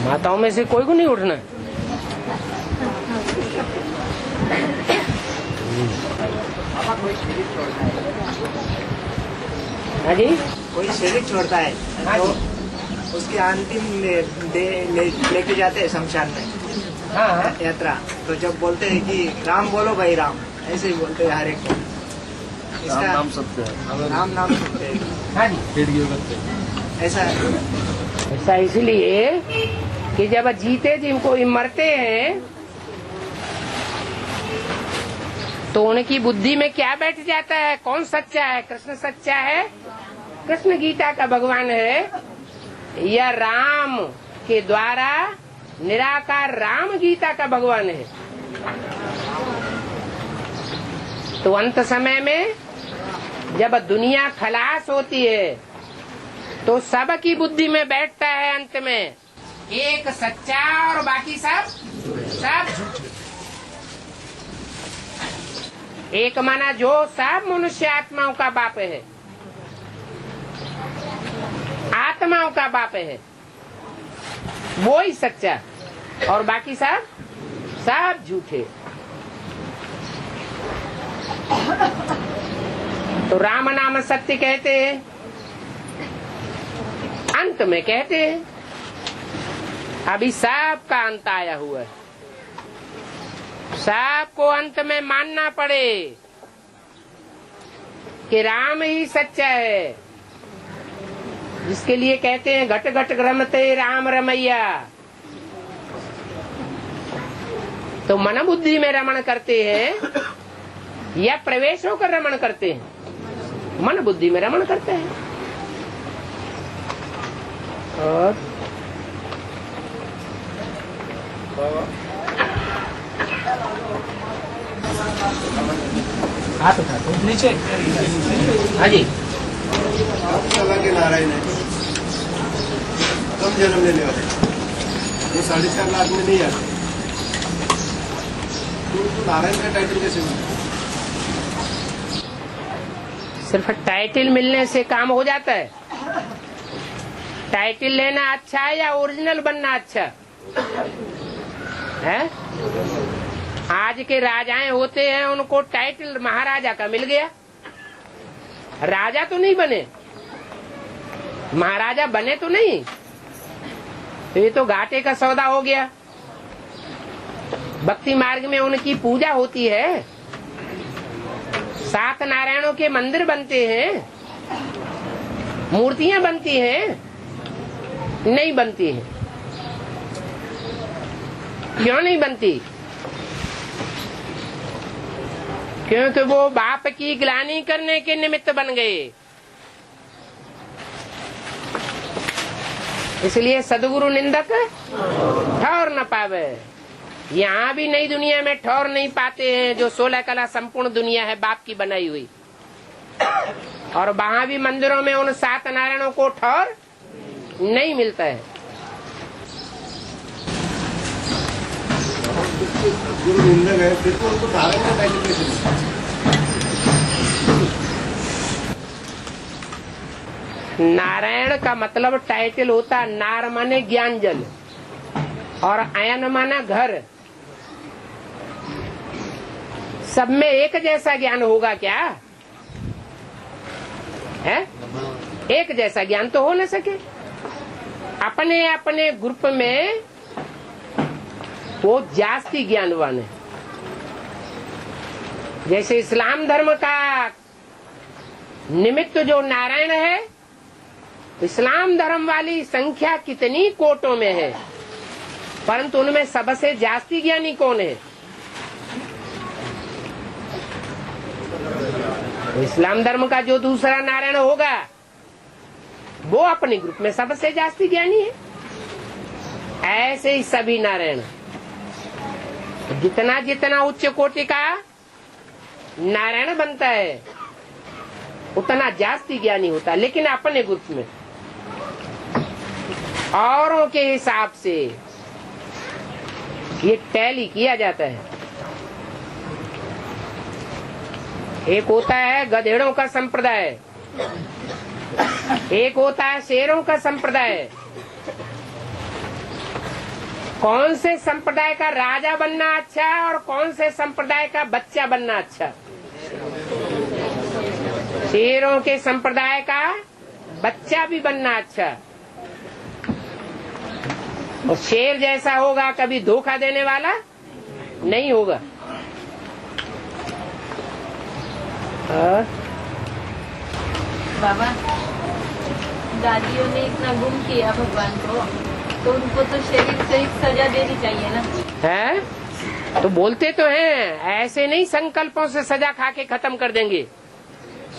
माताओं में से कोई को नहीं उठना। हाँ जी, कोई शरीर छोड़ता है तो उसके अंतिम लेके जाते हैं शमशान में। हाँ यात्रा तो जब बोलते हैं कि राम बोलो भाई राम, ऐसे ही बोलते हैं हर एक को। राम नाम सत्य है। राम नाम सुनते हैं। हाँ जी, ऐसा है। ऐसा इसलिए कि जब जीते जिनको मरते हैं तो उनकी बुद्धि में क्या बैठ जाता है? कौन सच्चा है? कृष्ण सच्चा है, कृष्ण गीता का भगवान है, या राम के द्वारा निराकार राम गीता का भगवान है। तो अंत समय में जब दुनिया खलास होती है तो सबकी बुद्धि में बैठता है अंत में एक सच्चा और बाकी सब झूठे। एक माना जो सब मनुष्य आत्माओं का बाप है, आत्माओं का बाप है, वो ही सच्चा और बाकी सब झूठे। तो राम नाम सत्य कहते हैं, अंत में कहते हैं। अभी सब का अंत आया हुआ है, सबको अंत में मानना पड़े कि राम ही सच्चा है, जिसके लिए कहते हैं घट घट रमते राम रमैया। तो मन बुद्धि में रमण करते हैं या प्रवेश होकर रमण करते हैं? मन बुद्धि में रमण करते हैं। और हाथ उठा दो नीचे। हाँ जी, के नारायण है, कम जन्म लेने वाले, ये 4.5 लाख में नहीं आते। तो नारायण का टाइटल कैसे मिला? सिर्फ टाइटल मिलने से काम हो जाता है? टाइटल लेना अच्छा है या ओरिजिनल बनना अच्छा है? आज के राजाएं होते हैं, उनको टाइटल महाराजा का मिल गया, राजा तो नहीं बने, महाराजा बने तो नहीं। तो ये तो घाटे का सौदा हो गया। भक्ति मार्ग में उनकी पूजा होती है, 7 नारायणों के मंदिर बनते हैं, मूर्तियां बनती हैं, नहीं बनती हैं। क्यों नहीं बनती? क्योंकि वो बाप की ग्लानि करने के निमित्त बन गए। इसलिए सदगुरु निंदक ठौर न पावे। यहाँ भी नई दुनिया में ठौर नहीं पाते हैं, जो 16 कला संपूर्ण दुनिया है बाप की बनाई हुई। और वहाँ भी मंदिरों में उन 7 नारायणों को ठौर नहीं मिलता है। गुरु निंदक है, फिर तो उनको नारायण का टाइटल कैसे मिला? नारायण का मतलब टाइटल होता, नार माने ज्ञान जल और अयन माना घर। सब में एक जैसा ज्ञान होगा क्या है? एक जैसा ज्ञान तो हो न सके। अपने अपने ग्रुप में वो जास्ती ज्ञानवान है। जैसे इस्लाम धर्म का निमित्त जो नारायण है, इस्लाम धर्म वाली संख्या कितनी कोटों में है, परंतु उनमें सबसे जास्ती ज्ञानी कौन है? इस्लाम धर्म का जो दूसरा नारायण होगा वो अपने ग्रुप में सबसे जास्ती ज्ञानी है। ऐसे ही सभी नारायण, जितना जितना उच्च कोटि का नारायण बनता है उतना जास्ती ज्ञानी होता है, लेकिन अपने ग्रुप में औरों के हिसाब से ये टैली किया जाता है। एक होता है गधेड़ों का संप्रदाय, एक होता है शेरों का संप्रदाय, कौन से संप्रदाय का राजा बनना अच्छा है और कौन से संप्रदाय का बच्चा बनना अच्छा? शेरों के संप्रदाय का बच्चा भी बनना अच्छा। और शेर जैसा होगा, कभी धोखा देने वाला नहीं होगा। बाबा, दादियों ने इतना गुम किया भगवान को, तो उनको तो शरीर से ही सजा देनी चाहिए ना। है तो बोलते तो हैं, ऐसे नहीं संकल्पों से सजा खा के खत्म कर देंगे,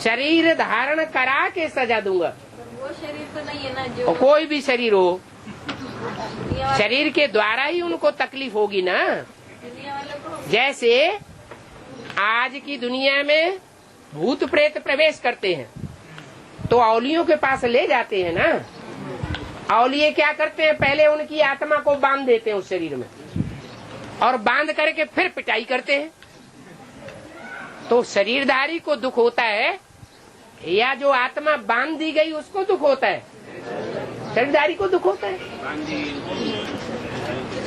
शरीर धारण करा के सजा दूंगा। वो शरीर तो नहीं है ना जो, और कोई भी शरीर हो, दुनिया वाले- शरीर के द्वारा ही उनको तकलीफ होगी ना। दुनिया वालों को जैसे आज की दुनिया में भूत प्रेत प्रवेश करते हैं तो औलियों के पास ले जाते हैं ना। औलिये क्या करते हैं, पहले उनकी आत्मा को बांध देते हैं उस शरीर में, और बांध करके फिर पिटाई करते हैं। तो शरीरधारी को दुख होता है या जो आत्मा बांध दी गई उसको दुख होता है? शरीरधारी को दुख होता है।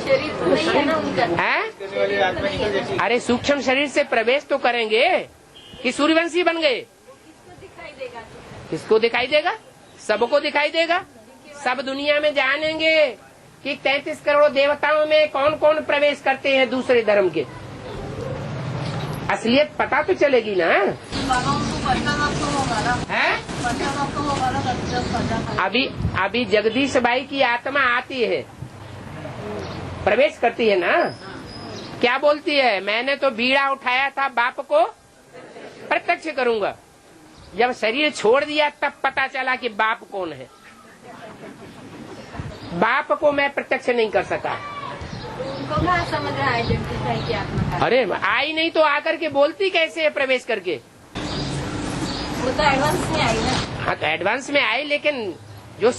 शरीर तो नहीं है ना उनका। है? अरे सूक्ष्म शरीर से प्रवेश तो करेंगे कि सूर्यवंशी बन गए? किसको दिखाई देगा? किसको दिखाई देगा? सबको दिखाई देगा। सब दुनिया में जानेंगे कि 33 करोड़ देवताओं में कौन कौन प्रवेश करते हैं दूसरे धर्म के। असलियत पता तो चलेगी ना। बाबा उनको पश्चाताप तो होगा ना, है? पश्चाताप तो होगा ना, जब सजा खाएंगे। अभी जगदीश बाई की आत्मा आती है, प्रवेश करती है ना। क्या बोलती है? मैंने तो बीड़ा उठाया था बाप को प्रत्यक्ष करूंगा। जब शरीर छोड़ दिया तब पता चला कि बाप कौन है। बाप को मैं प्रत्यक्ष नहीं कर सका। उनको कहाँ समझ रहा है जगदीश भाई की आत्मा का? अरे आई नहीं तो आकर के बोलती कैसे है प्रवेश करके? वो तो एडवांस में आई ना। हाँ तो एडवांस में आई, लेकिन जो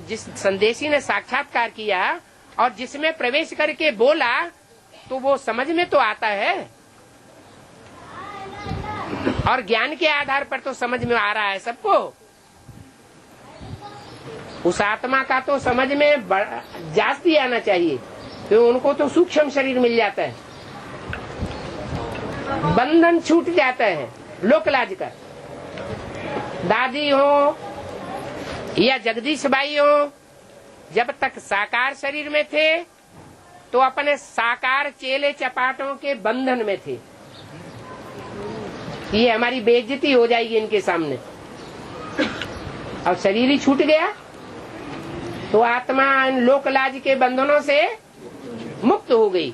जिस संदेशी ने साक्षात्कार किया और जिसमें प्रवेश करके बोला तो वो समझ में तो आता है, और ज्ञान के आधार पर तो समझ में आ रहा है सबको। उस आत्मा का तो समझ में जास्ती आना चाहिए, तो उनको तो सूक्ष्म शरीर मिल जाता है, बंधन छूट जाता है लोकलाज का। दादी हो या जगदीश भाई हो, जब तक साकार शरीर में थे तो अपने साकार चेले चपाटों के बंधन में थे। ये हमारी बेइज्जती हो जाएगी इनके सामने। अब शरीर ही छूट गया तो आत्मा इन लोकलाज के बंधनों से मुक्त हो गई।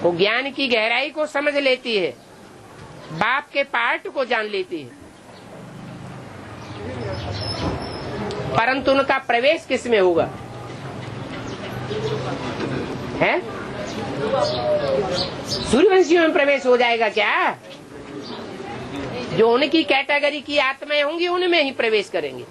वो ज्ञान की गहराई को समझ लेती है, बाप के पार्ट को जान लेती है। परंतु उनका प्रवेश किसमें होगा? है? सूर्यवंशियों में प्रवेश हो जाएगा क्या? जो उनकी कैटेगरी की आत्माएं होंगी उनमें ही प्रवेश करेंगे।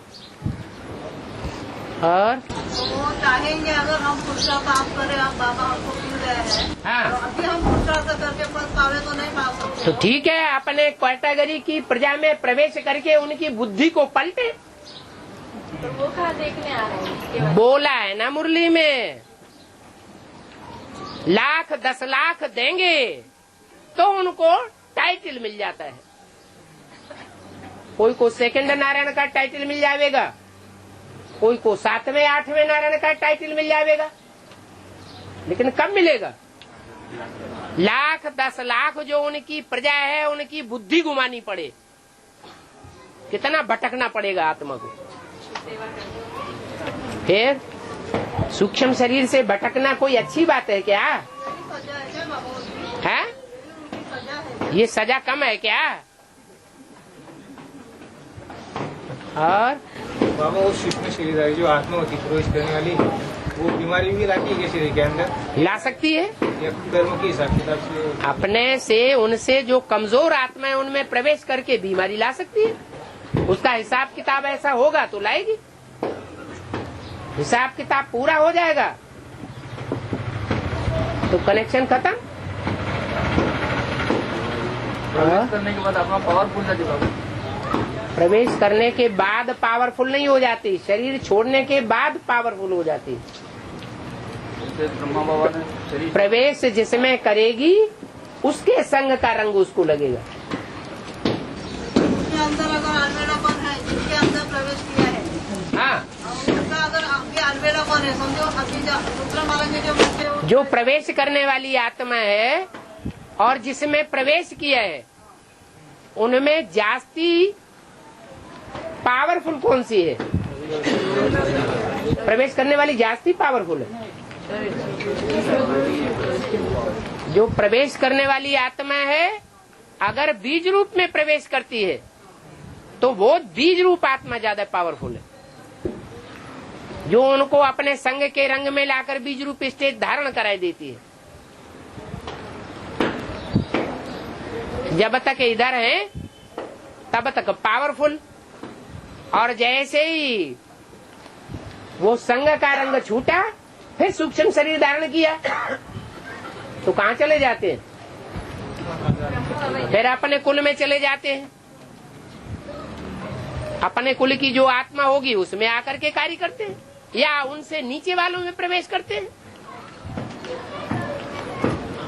और वो चाहेंगे अगर हम पुरुषार्थ करें, आप बाबा हमको मिल रहे हैं, हाँ, तो अभी हम पुरुषार्थ करके पावे तो नहीं पा सकते। तो ठीक है, अपने कैटेगरी की प्रजा में प्रवेश करके उनकी बुद्धि को पलटे। तो वो कहाँ देखने आ रहे हैं इसके बारे में? बोला है ना मुरली में, लाख 10 लाख देंगे तो उनको टाइटल मिल जाता है। कोई को सेकंड नारायण का टाइटल मिल जाएगा, कोई को 7वें 8वें नारायण का टाइटल मिल जाएगा, लेकिन कब मिलेगा? लाख 10 लाख जो उनकी प्रजा है उनकी बुद्धि घुमानी पड़े, कितना भटकना पड़ेगा आत्मा को। फिर सूक्ष्म शरीर से भटकना कोई अच्छी बात है क्या? है? ये सजा कम है क्या? और बाबा वो सूक्ष्म शरीर है जो आत्मा होती है प्रवेश करने वाली, वो बीमारी भी लाती है शरीर के अंदर? ला सकती है या कर्म के हिसाब किताब से अपने से। उनसे जो कमजोर आत्मा है उनमें प्रवेश करके बीमारी ला सकती है। उसका हिसाब किताब ऐसा होगा तो लाएगी। हिसाब किताब पूरा हो जाएगा तो कनेक्शन खत्म। प्रवेश करने के बाद अपना पावरफुल जाती बाबा। प्रवेश करने के बाद पावरफुल नहीं हो जाती, शरीर छोड़ने के बाद पावरफुल हो जाती। ब्रह्मा बाबा ने शरीर प्रवेश जिसमें करेगी उसके संग का रंग उसको लगेगा। उसके अंदर अगर अलवेलापन है, जिसके अंदर प्रवेश किया है, हाँ, उसका अगर आपके अलवेलापन है, समझो अभी दूसरा मार्ग में जो बच्चे हो, जो प्रवेश करने वाली आत्मा है और जिसमें प्रवेश किया है उनमें जास्ती पावरफुल कौन सी है? प्रवेश करने वाली जास्ती पावरफुल है। जो प्रवेश करने वाली आत्मा है अगर बीज रूप में प्रवेश करती है तो वो बीज रूप आत्मा ज्यादा पावरफुल है, जो उनको अपने संग के रंग में लाकर बीज रूप स्टेज धारण कराई देती है। जब तक इधर है तब तक पावरफुल, और जैसे ही वो संग का रंग छूटा फिर सूक्ष्म शरीर धारण किया तो कहाँ चले जाते हैं? फिर अपने कुल में चले जाते हैं। अपने कुल की जो आत्मा होगी उसमें आकर के कार्य करते हैं या उनसे नीचे वालों में प्रवेश करते हैं।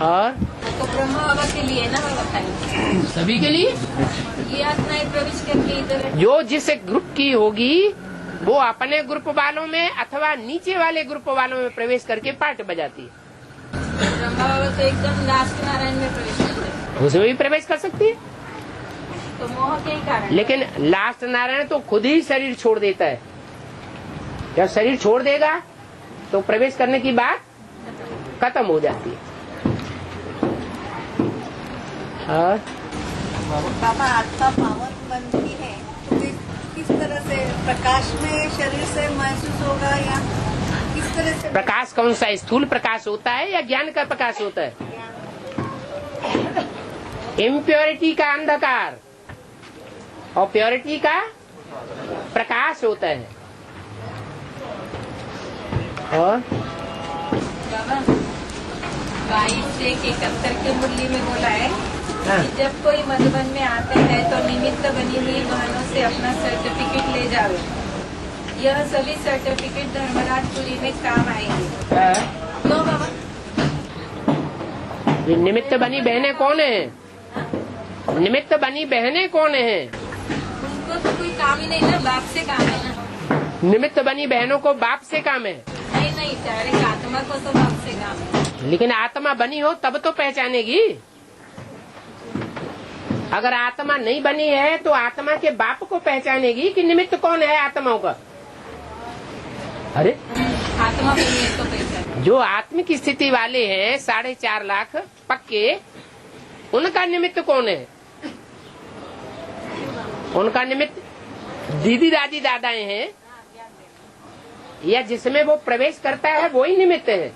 और तो ब्रह्मा बाबा के लिए ना बताइए, सभी के लिए ये आत्माएं प्रवेश करके इधर जो जिस ग्रुप की होगी वो अपने ग्रुप वालों में अथवा नीचे वाले ग्रुप वालों में प्रवेश करके पार्ट बजाती है। ब्रह्मा बाबा तो एकदम लास्ट नारायण में प्रवेश करते हैं, उसमें भी प्रवेश कर सकती है, तो मोह के ही कारण। लेकिन लास्ट नारायण तो खुद ही शरीर छोड़ देता है। जब शरीर छोड़ देगा तो प्रवेश करने की बात खत्म हो जाती है। और बाबा आत्मा पावन बनती है तो किस तरह से प्रकाश में शरीर से महसूस होगा या किस तरह से? प्रकाश कौन सा? स्थूल प्रकाश होता है या ज्ञान का प्रकाश होता है? इम्प्योरिटी का अंधकार और प्योरिटी का प्रकाश होता है। और बाबा 22 से 71 की मुरली में बोला है हाँ। कि जब कोई मधुबन में आते हैं तो निमित्त बनी हुई वाहनों से अपना सर्टिफिकेट ले जावे। यह सभी सर्टिफिकेट धर्मराजपुरी में काम आएंगे। तो बाबा ये निमित्त बनी बहनें कौन है? निमित्त बनी बहनें कौन है? उनको तो कोई काम ही नहीं ना, बाप से काम है ना। निमित्त बनी बहनों को बाप से काम है, नहीं डायरेक्ट आत्मा को तो बाप से काम है। लेकिन आत्मा बनी हो तब तो पहचानेगी। अगर आत्मा नहीं बनी है तो आत्मा के बाप को पहचानेगी कि निमित्त कौन है आत्माओं का। अरे आत्मा बनी है तो पहचान। जो आत्मिक स्थिति वाले हैं 4.5 लाख पक्के, उनका निमित्त कौन है? उनका निमित्त दीदी दादी दादाएं हैं या जिसमें वो प्रवेश करता है वो ही निमित्त है।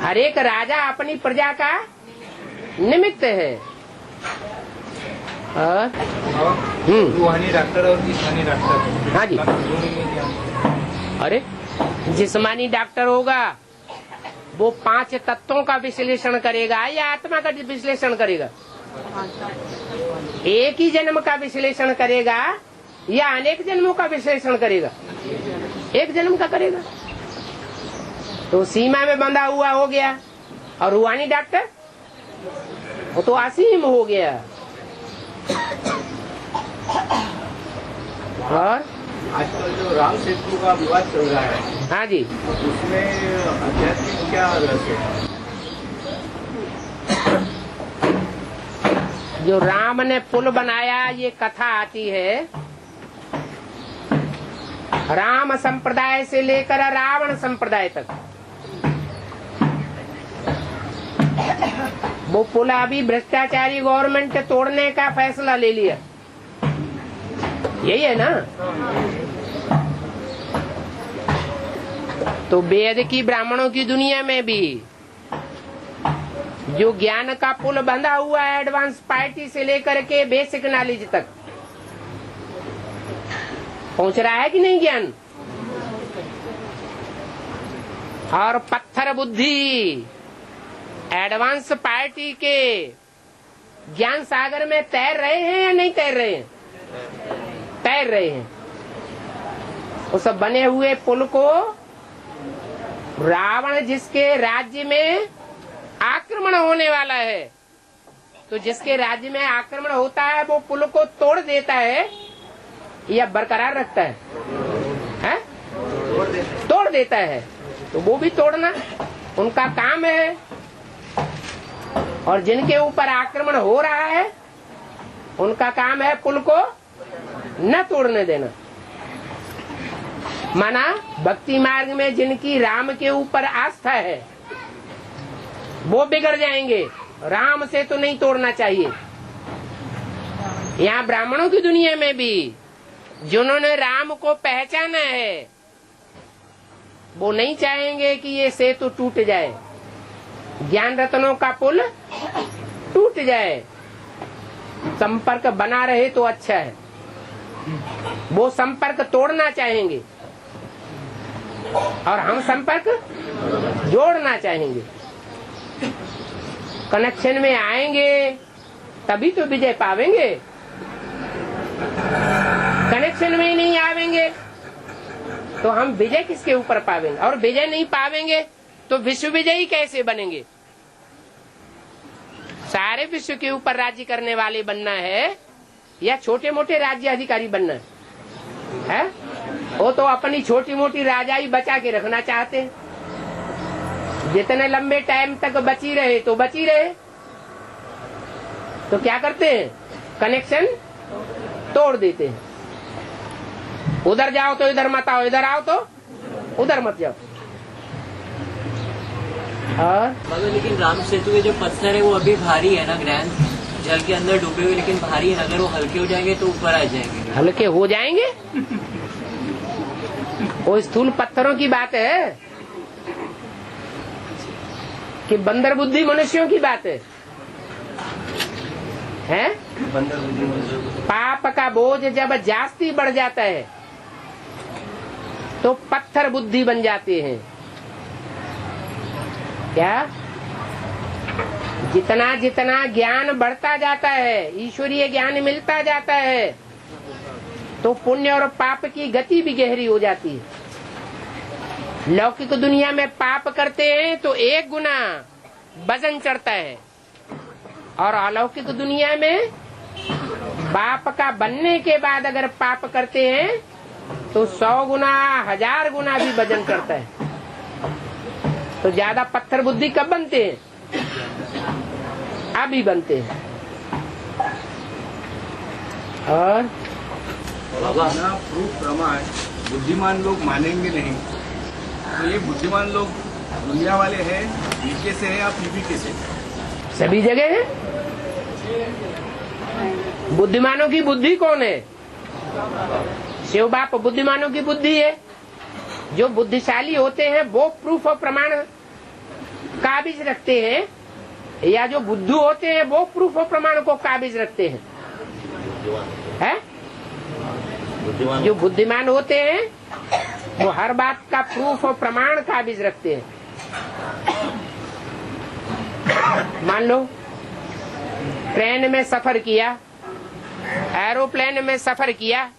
हर एक राजा अपनी प्रजा का निमित्त है। रूहानी डॉक्टर और जिस्मानी डॉक्टर। हाँ जी। अरे जिस्मानी डॉक्टर होगा वो 5 तत्वों का विश्लेषण करेगा या आत्मा का विश्लेषण करेगा? एक ही जन्म का विश्लेषण करेगा या अनेक जन्मों का विश्लेषण करेगा? एक जन्म का करेगा। तो सीमा में बंधा हुआ हो गया। और रूहानी डॉक्टर वो तो असीम हो गया। और आजकल जो राम सेतु का विवाद चल रहा है, हाँ जी, उसमें आध्यात्मिक क्या रहस्य है? जो राम ने पुल बनाया ये कथा आती है राम संप्रदाय से लेकर रावण संप्रदाय तक। वो पुल अभी भ्रष्टाचारी गवर्नमेंट तोड़ने का फैसला ले लिया, यही है ना? तो वेद की ब्राह्मणों की दुनिया में भी जो ज्ञान का पुल बंधा हुआ है एडवांस पार्टी से लेकर के बेसिक नॉलेज तक पहुंच रहा है कि नहीं ज्ञान? और पत्थर बुद्धि एडवांस पार्टी के ज्ञान सागर में तैर रहे हैं या नहीं तैर रहे हैं? तैर रहे हैं। उस बने हुए पुल को रावण जिसके राज्य में आक्रमण होने वाला है, तो जिसके राज्य में आक्रमण होता है वो पुल को तोड़ देता है या बरकरार रखता है? तोड़ देता है। तो वो भी तोड़ना उनका काम है। और जिनके ऊपर आक्रमण हो रहा है उनका काम है पुल को न तोड़ने देना। माना भक्ति मार्ग में जिनकी राम के ऊपर आस्था है वो बिगड़ जाएंगे, राम से तो नहीं तोड़ना चाहिए। यहाँ ब्राह्मणों की दुनिया में भी जिन्होंने राम को पहचाना है वो नहीं चाहेंगे कि ये सेतु टूट जाए, ज्ञान रत्नों का पुल टूट जाए, संपर्क बना रहे तो अच्छा है। वो संपर्क तोड़ना चाहेंगे और हम संपर्क जोड़ना चाहेंगे। कनेक्शन में आएंगे तभी तो विजय पावेंगे। कनेक्शन में ही नहीं आवेंगे तो हम विजय किसके ऊपर पावेंगे? और विजय नहीं पावेंगे तो विश्व विजयी कैसे बनेंगे? सारे विश्व के ऊपर राज्य करने वाले बनना है या छोटे मोटे राज्य अधिकारी बनना है? वो तो अपनी छोटी मोटी राजाई बचा के रखना चाहते हैं। जितने लंबे टाइम तक बची रहे तो बची रहे। तो क्या करते हैं? कनेक्शन तोड़ देते हैं। उधर जाओ तो इधर मत आओ, इधर आओ तो उधर मत जाओ। और मगर लेकिन राम सेतु के जो पत्थर है वो अभी भारी है ना ग्रैंड, जल के अंदर डूबे हुए लेकिन भारी है। अगर वो हल्के हो जाएंगे तो ऊपर आ जाएंगे। हल्के हो जाएंगे? वो स्थूल पत्थरों की बात है कि बंदर बुद्धि मनुष्यों की बात है? पाप का बोझ जब जास्ती बढ़ जाता है तो पत्थर बुद्धि बन जाते हैं। क्या? जितना जितना ज्ञान बढ़ता जाता है, ईश्वरीय ज्ञान मिलता जाता है, तो पुण्य और पाप की गति भी गहरी हो जाती है। लौकिक दुनिया में पाप करते हैं तो 1 गुना वजन चढ़ता है, और अलौकिक दुनिया में बाप का बनने के बाद अगर पाप करते हैं तो 100 गुना 1000 गुना भी वजन चढ़ता है। तो ज्यादा पत्थर बुद्धि कब बनते हैं? अभी बनते हैं। और बिना प्रूफ प्रमाण बुद्धिमान लोग मानेंगे नहीं। तो ये बुद्धिमान लोग दुनिया वाले हैं, नीचे से है या पीपीके से? सभी जगह है। बुद्धिमानों की बुद्धि कौन है? शिव बाप बुद्धिमानों की बुद्धि है। जो बुद्धिशाली होते हैं वो प्रूफ और प्रमाण काबिज रखते हैं, या जो बुद्धू होते हैं वो प्रूफ और प्रमाण को काबिज रखते हैं? जो बुद्धिमान होते हैं वो हर बात का प्रूफ और प्रमाण काबिज रखते हैं। मान लो ट्रेन में सफर किया, एरोप्लेन में सफर किया,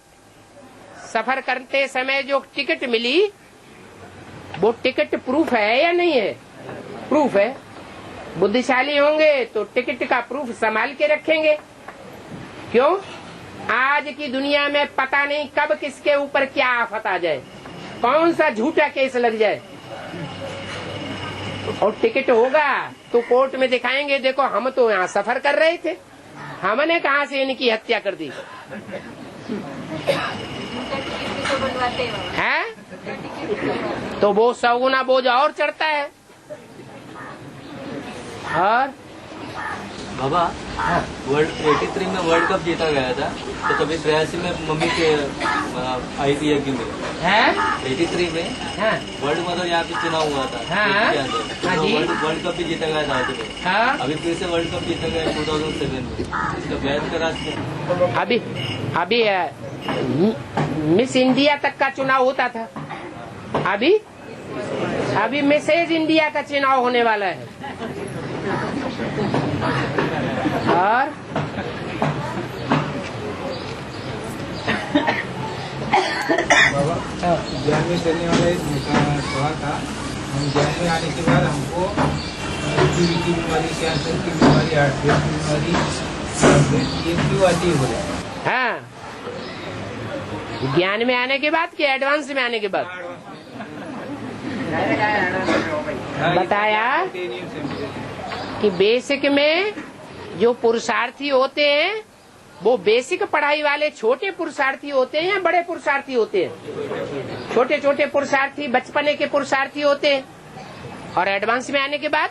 सफर करते समय जो टिकट मिली वो टिकट प्रूफ है या नहीं है? प्रूफ है। बुद्धिशाली होंगे तो टिकट का प्रूफ संभाल के रखेंगे। क्यों? आज की दुनिया में पता नहीं कब किसके ऊपर क्या आफत आ जाए, कौन सा झूठा केस लग जाए। और टिकट होगा तो कोर्ट में दिखाएंगे, देखो हम तो यहाँ सफर कर रहे थे, हमने कहाँ से इनकी हत्या कर दी है? तो वो 100 गुना बोझ और चढ़ता है। और बाबा, वर्ल्ड 83 में वर्ल्ड कप जीता गया था, तो कभी 83 में मम्मी के आई थी यज्ञ में। 83 में वर्ल्ड मतलब यहाँ पे चुनाव हुआ था। वर्ल्ड कप भी जीता गया था। अभी फिर से वर्ल्ड कप जीता गया 2007 में। इसका बैच का रास्ता अभी मिस इंडिया तक का चुनाव होता था। अभी मिसेज इंडिया का चुनाव होने वाला है। और ज्ञान में चलने वाला एक सवाल था हम ज्ञान में आने के बाद हमको टीबी की बीमारी, कैंसर की बीमारी, हार्ट फेल की बीमारी, ये क्यों आती है बोले? हाँ, ज्ञान में आने के बाद कि एडवांस में आने के बाद? बताया कि बेसिक में जो पुरुषार्थी होते हैं वो बेसिक पढ़ाई वाले छोटे पुरुषार्थी होते हैं या बड़े पुरुषार्थी होते हैं? छोटे छोटे पुरुषार्थी बचपने के पुरुषार्थी होते हैं, और एडवांस में आने के बाद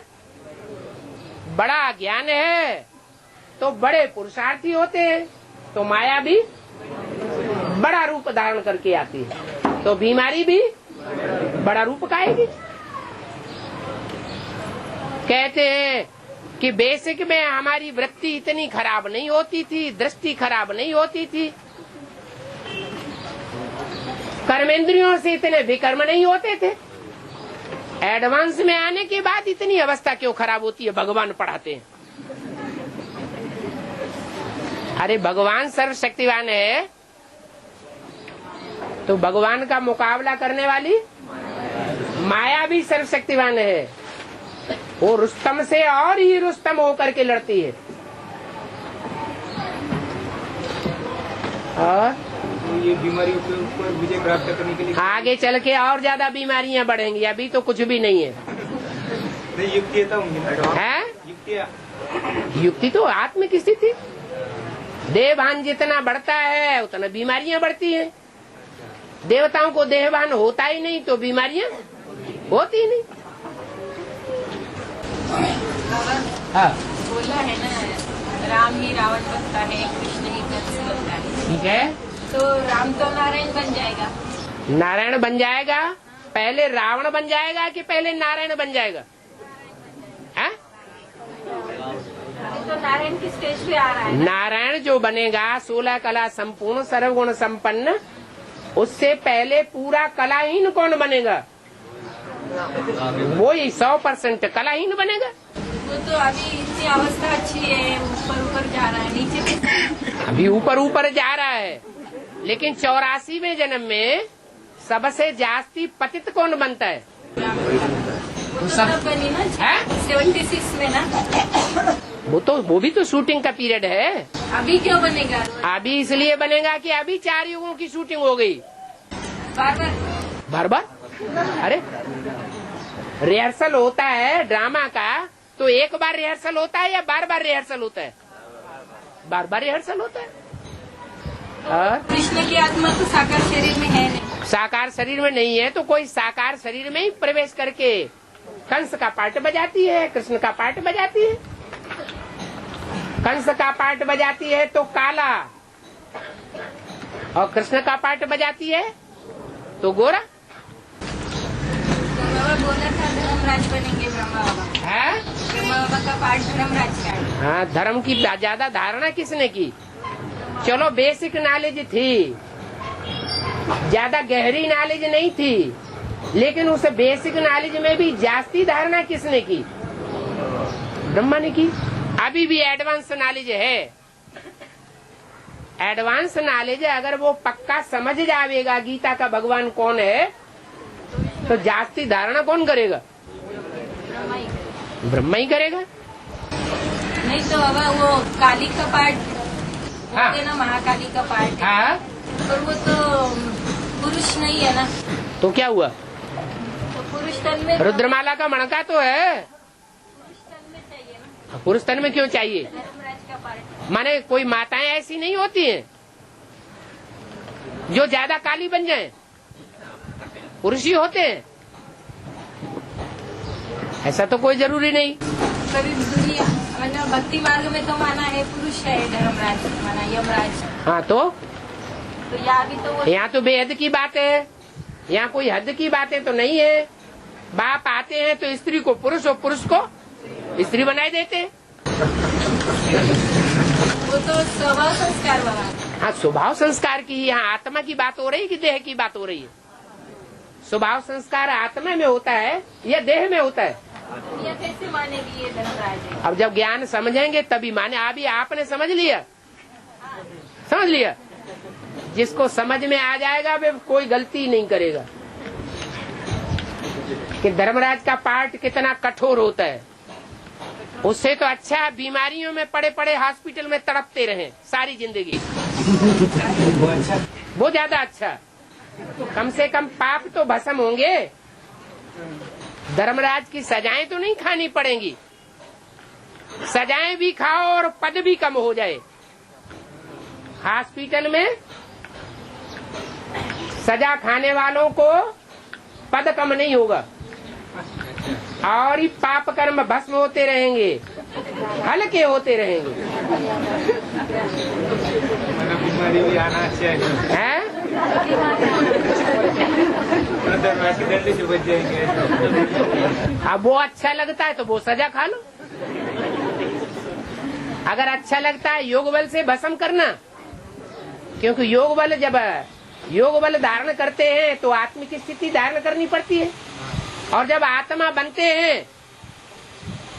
बड़ा ज्ञान है तो बड़े पुरुषार्थी होते हैं। तो माया भी बड़ा रूप धारण करके आती है, तो बीमारी भी बड़ा रूप का आएगी। कहते हैं कि बेसिक में हमारी वृत्ति इतनी खराब नहीं होती थी, दृष्टि खराब नहीं होती थी, कर्मेंद्रियों से इतने विकर्म नहीं होते थे। एडवांस में आने के बाद इतनी अवस्था क्यों खराब होती है? भगवान पढ़ाते हैं। अरे भगवान सर्वशक्तिवान है, तो भगवान का मुकाबला करने वाली माया भी सर्वशक्तिवान है। वो रुस्तम से और ही रुस्तम होकर के लड़ती है। और ये बीमारी के ऊपर विजय प्राप्त करने के लिए आगे चल के और ज्यादा बीमारियां बढ़ेंगी, अभी तो कुछ भी नहीं है। युक्ति है? युक्ति तो आत्म की स्थिति। देहभान जितना बढ़ता है उतना बीमारियां बढ़ती हैं। देवताओं को देहभान होता ही नहीं तो बीमारियां होती नहीं। हाँ, बोला है ना, राम ही रावण बनता है, कृष्ण ही कंस बनता है। ठीक है, तो राम तो नारायण बन जाएगा। नारायण बन जाएगा। पहले रावण बन जाएगा कि पहले नारायण बन जाएगा? है? अभी तो नारायण की स्टेज पे आ रहा है। नारायण जो बनेगा 16 कला संपूर्ण सर्वगुण संपन्न, उससे पहले पूरा कलाहीन कौन बनेगा? वही 100% कलाहीन बनेगा। वो तो अभी इतनी अवस्था अच्छी है, ऊपर ऊपर जा रहा है, नीचे भी अभी ऊपर ऊपर जा रहा है, लेकिन 84वें जन्म में सबसे जास्ती पतित कौन बनता है? वो सब बनी ना 76 में ना। वो भी तो शूटिंग का पीरियड है। अभी क्यों बनेगा? अभी इसलिए बनेगा कि अभी 4 युगों की शूटिंग हो गई। बार अरे रिहर्सल होता है ड्रामा का, तो एक बार रिहर्सल होता है या बार बार रिहर्सल होता है? बार बार रिहर्सल होता है। कृष्ण की आत्मा तो साकार शरीर में है नहीं। साकार शरीर में नहीं है तो कोई साकार शरीर में ही प्रवेश करके कंस का पार्ट बजाती है, कृष्ण का पार्ट बजाती है। कंस का पार्ट बजाती है तो काला, और कृष्ण का पार्ट बजाती है तो गोरा। बाबा बोला था धर्मराज बनेंगे ब्रह्मा बाबा। है? ब्रह्मा बाबा का पार्ट धर्मराज का है। हाँ, धर्म की ज्यादा धारणा किसने की? चलो बेसिक नॉलेज थी, ज्यादा गहरी नॉलेज नहीं थी, लेकिन उस बेसिक नॉलेज में भी जास्ती धारणा किसने की? ब्रह्मा ने की। अभी भी एडवांस नॉलेज है। एडवांस नॉलेज अगर वो पक्का समझ जाएगा गीता का भगवान कौन है, तो जास्ती धारणा कौन करेगा? ब्रह्मा ही करेगा। नहीं तो बाबा वो काली का पार्ट, हाँ, ना महाकाली का पार्ट। हाँ, पर वो तो पुरुष नहीं है ना। तो क्या हुआ? तो पुरुष तन में रुद्रमाला का मणका तो है। पुरुष तन में चाहिए ना। पुरुष तन में क्यों चाहिए? धर्मराज का पार्ट। माने कोई माताएं ऐसी नहीं होती हैं जो ज्यादा काली बन जाएं, पुरुष ही होते हैं। ऐसा तो कोई जरूरी नहीं। कभी दुनिया मतलब भक्ति मार्ग में तो माना है पुरुष है धर्मराज, माना यमराज। हाँ, तो यहाँ भी तो वो यहाँ तो बेहद की बात है, यहाँ कोई हद की बातें तो नहीं है। बाप आते हैं तो स्त्री को पुरुष और पुरुष को स्त्री बनाए देते हैं। वो तो स्वभाव संस्कार बाबा। हाँ, स्वभाव संस्कार की, यहाँ आत्मा की बात हो रही है कि देह की बात हो रही है? स्वभाव संस्कार आत्मा में होता है या देह में होता है? ये कैसे मानेगी ये धर्मराज है? अब जब ज्ञान समझेंगे तभी माने। अभी आपने समझ लिया, समझ लिया। जिसको समझ में आ जाएगा वे कोई गलती नहीं करेगा। कि धर्मराज का पाठ कितना कठोर होता है। उससे तो अच्छा बीमारियों में पड़े पड़े हॉस्पिटल में तड़पते रहे सारी जिंदगी, वो ज्यादा अच्छा। कम से कम पाप तो भस्म होंगे, धर्मराज की सजाएं तो नहीं खानी पड़ेंगी। सजाएं भी खाओ और पद भी कम हो जाए। हॉस्पिटल में सजा खाने वालों को पद कम नहीं होगा और ही पाप कर्म भस्म होते रहेंगे, हल्के होते रहेंगे। बीमारी भी आना चाहिए हैं? से बच जाएंगे। अब वो अच्छा लगता है तो वो सजा खा लो। अगर अच्छा लगता है योग बल से भस्म करना, क्योंकि योग बल धारण करते हैं तो आत्मिक स्थिति धारण करनी पड़ती है। और जब आत्मा बनते हैं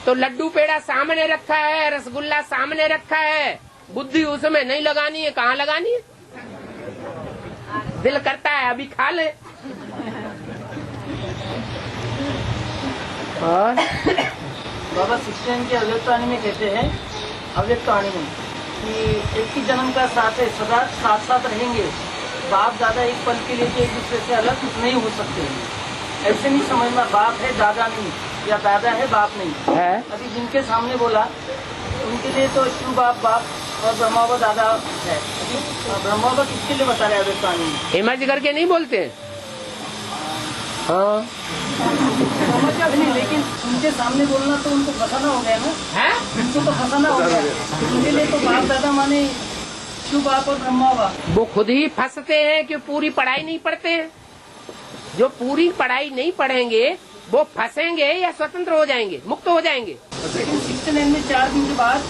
तो लड्डू पेड़ा सामने रखा है, रसगुल्ला सामने रखा है, बुद्धि उसमें नहीं लगानी है। कहाँ लगानी है? दिल करता है अभी खा ले। और बाबा 16 के अव्यक्तवाणी में कहते हैं, अव्यक्तवाणी में कि एक ही जन्म का साथ है, सदा साथ साथ रहेंगे। बाप दादा एक पल के लिए तो एक दूसरे से अलग नहीं हो सकते। ऐसे नहीं समझना बाप है दादा नहीं, या दादा है बाप नहीं है। अभी जिनके सामने बोला उनके लिए तो शिव बाप और ब्रह्मा दादा है। ब्रह्मा किसके लिए बता रहे हैं अव्यक्तवाणी में? इमर्ज करके नहीं बोलते। हाँ समझ नहीं, लेकिन उनके सामने बोलना तो उनको फंसाना हो गया ना। है? उनको तो फंसाना हो गया। उनके लिए तो बाप दादा माने शिव बाप और ब्रह्मा बाप। वो खुद ही फंसते हैं कि पूरी पढ़ाई नहीं पढ़ते हैं। जो पूरी पढ़ाई नहीं पढ़ेंगे वो फंसेंगे या स्वतंत्र हो जाएंगे, मुक्त हो जाएंगे। लेकिन 69 में 4 दिन के बाद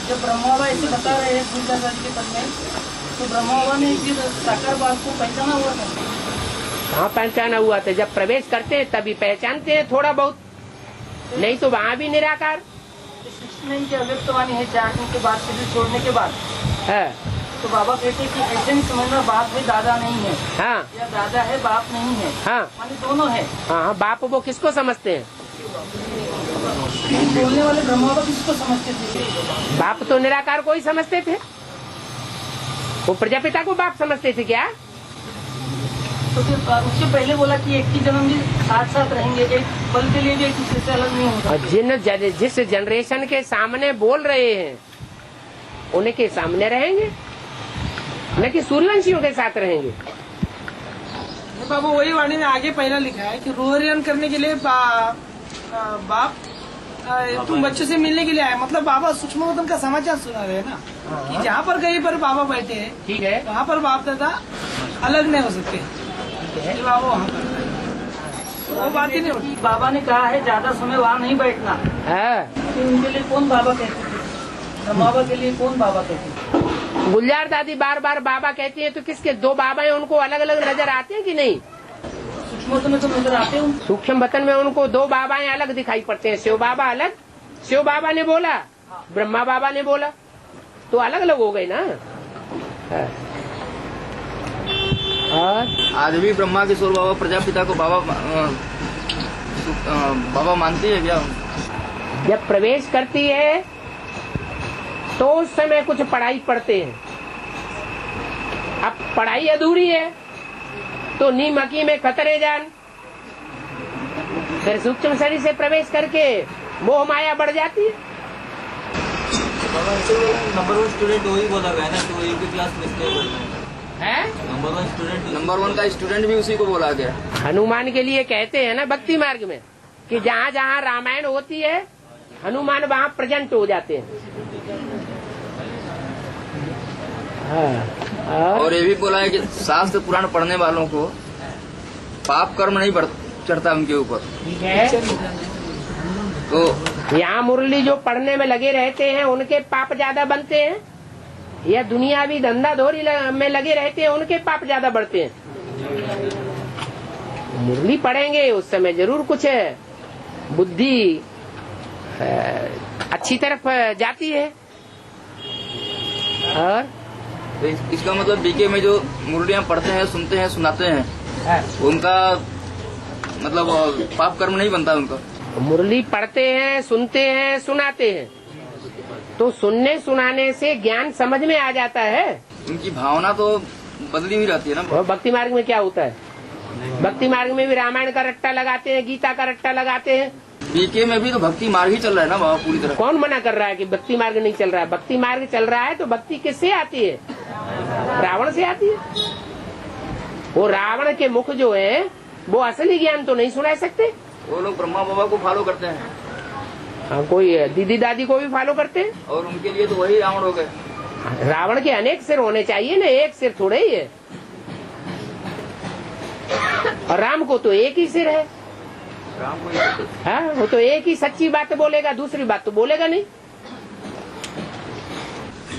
जब ब्रह्मा बाबा ऐसे बता रहे हैं सूर्यदास के पद में, तो ब्रह्मा बाबा ने फिर साकार बाप को पहचाना हुआ था। हाँ पहचाना हुआ था। जब प्रवेश करते हैं तभी पहचानते हैं थोड़ा बहुत, नहीं तो वहाँ भी निराकार। 69 की अव्यक्तवाणी है 4 दिन के बाद, शरीर छोड़ने के बाद है। तो बाबा कहते हैं कि ऐसे नहीं समझना बाप है दादा नहीं है, हाँ या दादा है बाप नहीं है। हाँ माने दोनों है। हाँ बाप वो किसको समझते हैं? बोलने वाले ब्रह्मा बाबा किसको समझते थे? बाप तो निराकार को ही समझते थे। वो प्रजापिता को बाप समझते थे क्या? तो फिर उससे पहले बोला कि एक ही जन्म भी साथ साथ रहेंगे, एक पल के लिए भी एक दूसरे से अलग नहीं होगा। और जिस जनरेशन के सामने बोल रहे हैं उनके सामने रहेंगे, न कि सूर्यवंशियों के साथ रहेंगे। बाबा वही वाणी में आगे पहला लिखा है कि रोहरियन करने के लिए बाप तुम बच्चों से मिलने के लिए आए। मतलब बाबा सूक्ष्म का समाचार सुना रहे हैं ना, कि जहाँ पर कहीं पर बाबा बैठे हैं, ठीक है, वहाँ पर बाप दादा अलग नहीं हो सकते। बाबा वहाँ पर वो बात ही नहीं होती। बाबा ने कहा है ज्यादा समय वहाँ नहीं बैठना। तो उनके लिए कौन बाबा कहते थे? बाबा के लिए कौन बाबा कहते थे? गुलजार दादी बार बार बाबा कहती है, तो किसके दो बाबा हैं उनको अलग अलग नजर आते हैं कि नहीं? सूक्ष्म में तो नजर आते हैं। सूक्ष्म वतन में उनको दो बाबाएं अलग दिखाई पड़ते हैं। शिव बाबा अलग, शिव बाबा ने बोला, ब्रह्मा बाबा ने बोला, तो अलग अलग हो गए ना। और आज भी ब्रह्मा किशोर बाबा प्रजापिता को बाबा मानती है क्या? जब प्रवेश करती है तो उस समय कुछ पढ़ाई पढ़ते हैं। अब पढ़ाई अधूरी है तो नीमकी में खतरे जान, फिर सूक्ष्म शरीर से प्रवेश करके मोह माया बढ़ जाती है। नंबर 1 स्टूडेंट वही बोला गया ना कि वो एक क्लास मिस नहीं करना है। नंबर 1 का स्टूडेंट भी उसी को बोला गया। हनुमान के लिए कहते हैं ना भक्ति मार्ग में कि जहाँ जहाँ रामायण होती है हनुमान वहाँ प्रेजेंट हो जाते हैं। और ये भी बोला है कि शास्त्र पुराण पढ़ने वालों को पाप कर्म नहीं चढ़ता उनके ऊपर। ठीक है, तो यहाँ मुरली जो पढ़ने में लगे रहते हैं उनके पाप ज्यादा बनते हैं, या दुनियावी धंधा धोरी में लगे रहते हैं उनके पाप ज्यादा बढ़ते हैं? मुरली पढ़ेंगे उस समय जरूर कुछ बुद्धि अच्छी तरफ जाती है। और इसका मतलब बीके में जो मुरलियाँ पढ़ते हैं, सुनते हैं, सुनाते हैं, उनका मतलब पाप कर्म नहीं बनता उनका। मुरली पढ़ते हैं, सुनते हैं, सुनाते हैं, तो सुनने सुनाने से ज्ञान समझ में आ जाता है। उनकी भावना तो बदली हुई रहती है ना। और भक्ति मार्ग में क्या होता है? भक्ति मार्ग में भी रामायण का रट्टा लगाते हैं, गीता का रट्टा लगाते हैं। बीके में भी तो भक्ति मार्ग ही चल रहा है ना बाबा पूरी तरह। कौन मना कर रहा है कि भक्ति मार्ग नहीं चल रहा है? भक्ति मार्ग चल रहा है तो भक्ति किससे आती है? रावण से आती है। वो रावण के मुख जो है वो असली ज्ञान तो नहीं सुना सकते। वो लोग ब्रह्मा बाबा को फॉलो करते हैं। हाँ, कोई दीदी दादी को भी फॉलो करते हैं। और उनके लिए तो वही रावण हो गए। रावण के अनेक सिर होने चाहिए ना, एक सिर थोड़े ही है। और राम को तो एक ही सिर है। राम को हाँ, वो तो एक ही सच्ची बात बोलेगा, दूसरी बात तो बोलेगा नहीं।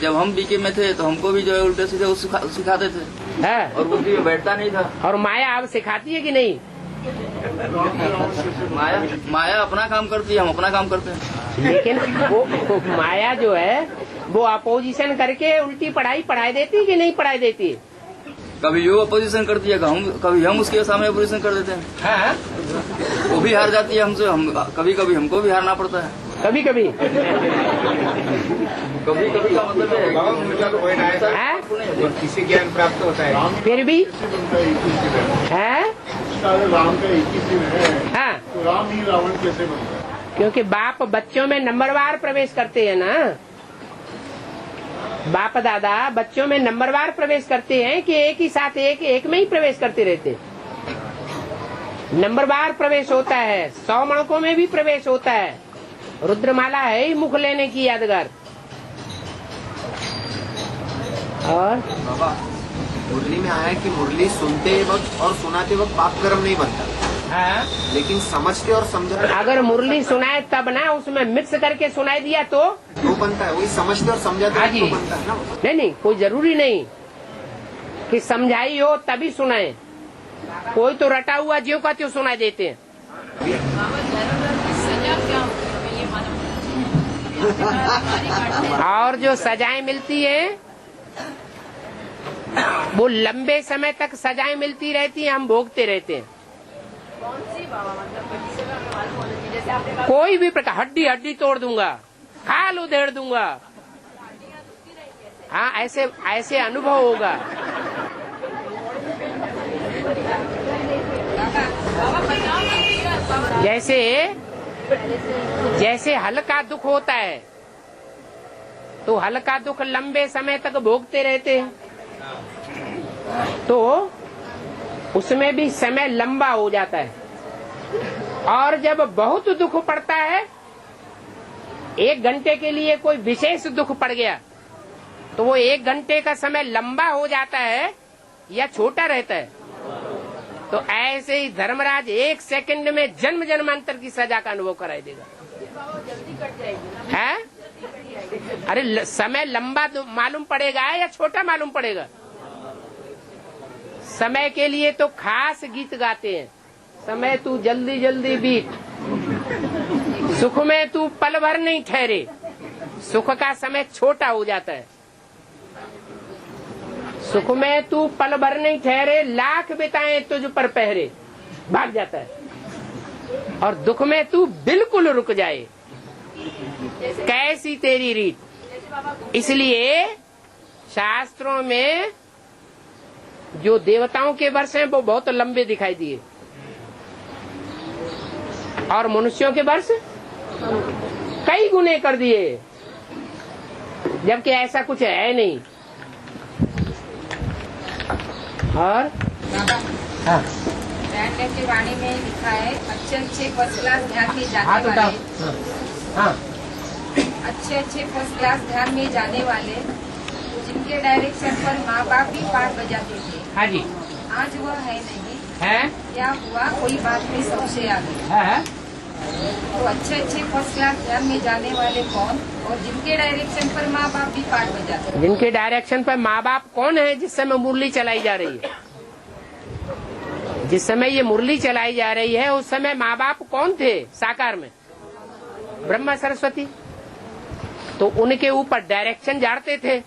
जब हम बीके में थे तो हमको भी जो है उल्टे सीधे सिखाते थे। हाँ। और बुद्धि में बैठता नहीं था। और माया अब सिखाती है कि नहीं? माया अपना काम करती है, हम अपना काम करते हैं। लेकिन वो माया जो है वो अपोजिशन करके उल्टी पढ़ाई देती कि नहीं पढ़ाई देती? कभी वो अपोजिशन करती है, कभी हम उसके सामने अपोजिशन कर देते हैं। हाँ? वो भी हार जाती है हमसे, कभी कभी हमको भी हारना पड़ता है। कभी कभी का मतलब है किसी ज्ञान प्राप्त होता है। फिर भी है। राम का एक ही सिर है, हाँ, तो राम ही रावण कैसे बनता है? क्योंकि बाप बच्चों में नंबरवार प्रवेश करते हैं ना। बाप दादा बच्चों में नंबरवार प्रवेश करते हैं कि एक ही साथ एक में ही प्रवेश करते रहते। नंबरवार प्रवेश होता है, 100 मणकों में भी प्रवेश होता है। रुद्रमाला है ही मुख लेने की यादगार। और बाबा मुरली में आया कि मुरली सुनते वक्त और सुनाते वक्त पाप कर्म नहीं बनता। हाँ? लेकिन समझते और समझते अगर मुरली सुनाए तब ना, उसमें मिक्स करके सुनाई दिया तो बनता है। वही समझते और समझाते हाँ वक्त जी। तो बनता है ना। नहीं, कोई जरूरी नहीं कि समझाई हो तभी सुनाए। कोई तो रटा हुआ ज्यों का त्यों सुनाई देते हैं। और जो सजाएं मिलती है वो लंबे समय तक सजाएं मिलती रहती है, हम भोगते रहते हैं। कोई भी प्रकार, हड्डी तोड़ दूंगा, खाल उधेड़ दूंगा। हाँ, ऐसे अनुभव होगा। जैसे हल्का दुख होता है तो हल्का दुख लंबे समय तक भोगते रहते हैं, तो उसमें भी समय लंबा हो जाता है। और जब बहुत दुख पड़ता है, 1 घंटे के लिए कोई विशेष दुख पड़ गया, तो वो 1 घंटे का समय लंबा हो जाता है या छोटा रहता है। तो ऐसे ही धर्मराज 1 सेकंड में जन्म जन्मांतर की सजा का अनुभव कराई देगा। है? अरे समय लंबा तो मालूम पड़ेगा या छोटा मालूम पड़ेगा? समय के लिए तो खास गीत गाते हैं। समय तू जल्दी जल्दी बीत, सुख में तू पल भर नहीं ठहरे। सुख का समय छोटा हो जाता है। सुख में तू पल भर नहीं ठहरे, लाख बिताए तुझ पर पहरे, भाग जाता है। और दुख में तू बिल्कुल रुक जाए, कैसी तेरी रीत। इसलिए शास्त्रों में जो देवताओं के वर्ष हैं वो बहुत लंबे दिखाई दिए, और मनुष्यों के वर्ष कई गुने कर दिए, जबकि ऐसा कुछ है नहीं। और की वाणी में लिखा है, अच्छे फर्स्ट क्लास ध्यान में जाने वाले, अच्छे फर्स्ट क्लास ध्यान में जाने वाले, जिनके डायरेक्शन पर माँ बाप भी पाठ बजाते थे। हाँ जी। आज वह है नहीं है? क्या हुआ? कोई बात में संशय आ गई। है? तो अच्छे फर्स्ट क्लास ध्यान में जाने वाले कौन, और जिनके डायरेक्शन पर माँ बाप भी पाठ बजाते? जिनके डायरेक्शन पर माँ बाप कौन है? जिस समय मुरली चलाई जा रही है, जिस समय ये मुरली चलाई जा रही है, उस समय माँ बाप कौन थे साकार में? ब्रह्मा सरस्वती। तो उनके ऊपर डायरेक्शन झाड़ते थे।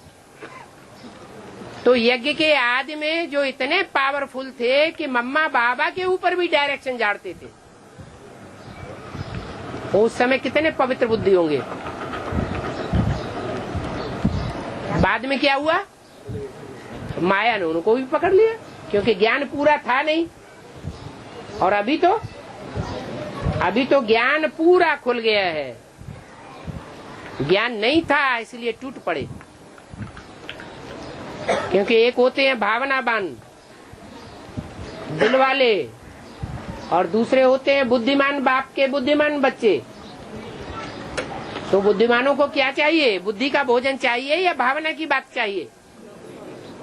तो यज्ञ के आदि में जो इतने पावरफुल थे कि मम्मा बाबा के ऊपर भी डायरेक्शन झाड़ते थे, उस समय कितने पवित्र बुद्धि होंगे। बाद में क्या हुआ, माया ने उनको भी पकड़ लिया, क्योंकि ज्ञान पूरा था नहीं। और अभी तो ज्ञान पूरा खुल गया है। ज्ञान नहीं था इसलिए टूट पड़े, क्योंकि एक होते हैं भावनावान दिल वाले, और दूसरे होते हैं बुद्धिमान बाप के बुद्धिमान बच्चे। तो बुद्धिमानों को क्या चाहिए, बुद्धि का भोजन चाहिए या भावना की बात चाहिए?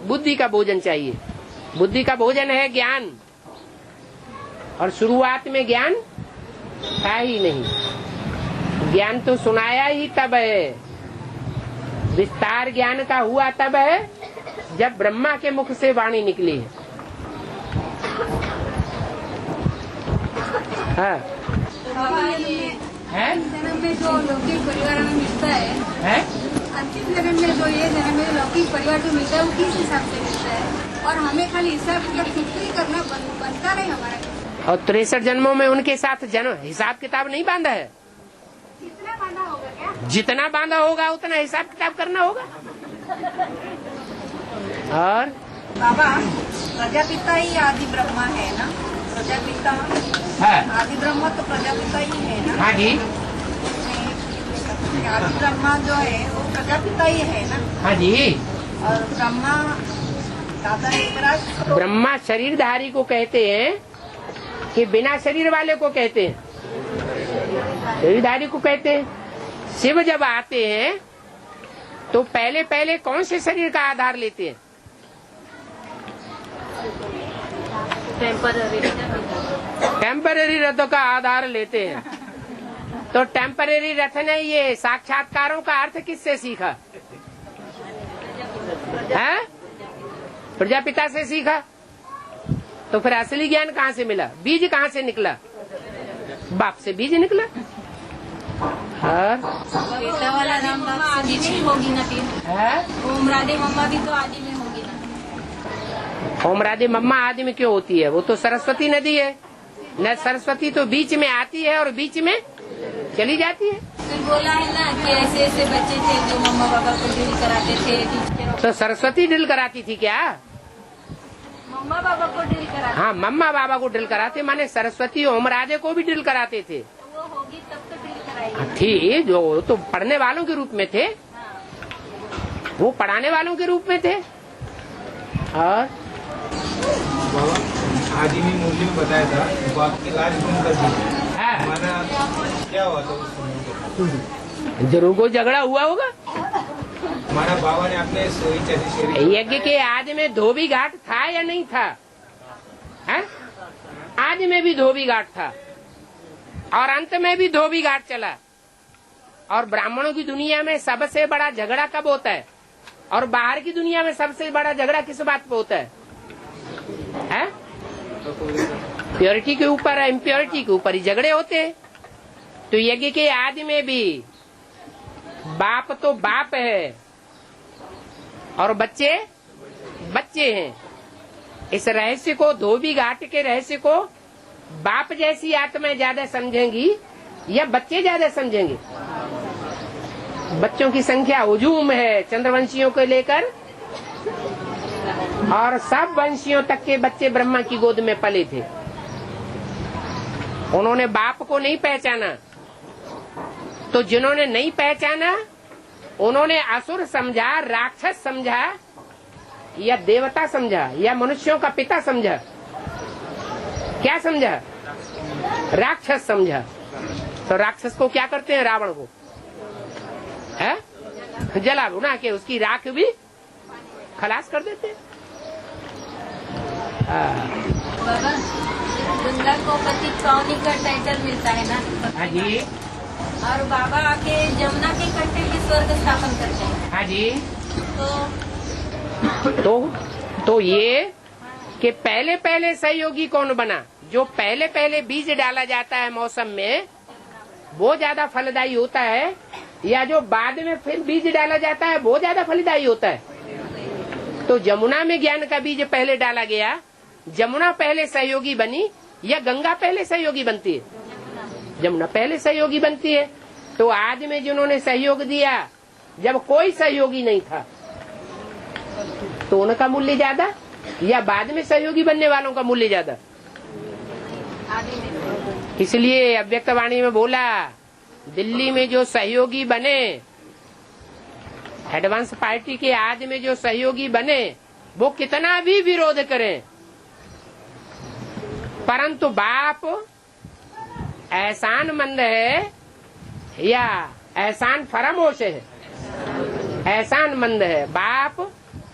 बुद्धि का भोजन चाहिए। बुद्धि का भोजन है ज्ञान, और शुरुआत में ज्ञान था ही नहीं। ज्ञान तो सुनाया ही तब है, विस्तार ज्ञान का हुआ तब है जब ब्रह्मा के मुख से वाणी निकली है। हाँ। जन्म में जो लौकिक परिवार में मिलता है, अंतिम जन्म में जो ये जन्म में लौकिक परिवार जो मिलता है वो किस हिसाब से मिलता है, और हमें खाली हिसाब किताब करना बनता नहीं हमारा। और 63 जन्मों में उनके साथ जन्म हिसाब किताब नहीं बांधा है। जितना बांधा होगा क्या? जितना बांधा होगा उतना हिसाब किताब करना होगा। और बाबा, प्रजापिता ही आदि ब्रह्मा है ना? प्रजापिता आदि ब्रह्मा तो प्रजापिता ही है ना? हाँ जी। आदि ब्रह्मा जो है वो प्रजापिता ही है ना? हाँ जी। और ब्रह्मा दादा एकराज, ब्रह्मा शरीरधारी को कहते हैं कि बिना शरीर वाले को कहते हैं? शरीरधारी को कहते हैं। शिव जब आते हैं तो पहले पहले कौन से शरीर का आधार लेते हैं? टेम्पररी रथों का आधार लेते हैं। तो टेम्पररी रथ ने ये साक्षात्कारों का अर्थ किससे सीखा है? प्रजापिता से सीखा। तो फिर असली ज्ञान कहाँ से मिला? बीज कहाँ से निकला? बाप से बीज निकला। बेटा वाला नाम बाप आदि में ही होगी ना? फिर ओम राधे मम्मा भी तो आदि में होगी ना? ओम राधे मम्मा आदि में क्यों होती है? वो तो सरस्वती नदी है न। सरस्वती तो बीच में आती है और बीच में चली जाती है। फिर बोला है ना कि ऐसे ऐसे बच्चे थे जो मम्मा पापा को ड्रिल कराते थे। तो सरस्वती ड्रिल कराती थी क्या? मम्मा बाबा को ड्रिल कराते। हाँ, मम्मा बाबा को ड्रिल कराते, माने सरस्वती ओम राधे को भी ड्रिल कराते थे। वो होगी तब तो ड्रिल कराएगी। थी जो तो पढ़ने वालों के रूप में थे, वो पढ़ाने वालों के रूप में थे। और आदि में मुरली में बताया था बाप की लाज गुम कर दी। हमारा क्या हुआ था उस समय? जरूर कोई झगड़ा हुआ होगा। हमारा बाबा ने अपने यज्ञ के आदि में धोबी घाट था या नहीं था? है? आदि में भी धोबी घाट था और अंत में भी धोबी घाट चला। और ब्राह्मणों की दुनिया में सबसे बड़ा झगड़ा कब होता है? और बाहर की दुनिया में सबसे बड़ा झगड़ा किस बात पे होता है? प्योरिटी के ऊपर, इम्प्योरिटी के ऊपर ही झगड़े होते हैं। तो यज्ञ के आदि में भी बाप तो बाप है और बच्चे बच्चे हैं। इस रहस्य को, धोबी घाट के रहस्य को बाप जैसी आत्माएं ज्यादा समझेंगी या बच्चे ज्यादा समझेंगे? बच्चों की संख्या हुजूम है चंद्रवंशियों को लेकर, और सब वंशियों तक के बच्चे ब्रह्मा की गोद में पले थे। उन्होंने बाप को नहीं पहचाना। तो जिन्होंने नहीं पहचाना उन्होंने असुर समझा, राक्षस समझा, या देवता समझा, या मनुष्यों का पिता समझा। क्या समझा? राक्षस समझा। तो राक्षस को क्या करते हैं? रावण को है जला भुना के उसकी राख भी खलास कर देते हैं। बाबा, गंगा को पति पावनी का टाइटल मिलता है ना? हाँ जी। और बाबा आके जमुना के कंठे में स्वर्ग स्थापन करते हैं। हाँ जी। तो ये कि पहले पहले सहयोगी कौन बना? जो पहले पहले बीज डाला जाता है मौसम में वो ज्यादा फलदायी होता है, या जो बाद में फिर बीज डाला जाता है वो ज्यादा फलदायी होता है? तो जमुना में ज्ञान का बीज पहले डाला गया, जमुना पहले सहयोगी बनी या गंगा पहले सहयोगी बनती है? जमुना पहले सहयोगी बनती है। तो आज में जिन्होंने सहयोग दिया, जब कोई सहयोगी नहीं था, तो उनका मूल्य ज्यादा या बाद में सहयोगी बनने वालों का मूल्य ज्यादा? इसलिए अव्यक्तवाणी में बोला, दिल्ली में जो सहयोगी बने, एडवांस पार्टी के आज में जो सहयोगी बने, वो कितना भी विरोध करें, परंतु बाप एहसानमंद है या एहसान फरामोश है? एहसानमंद है। बाप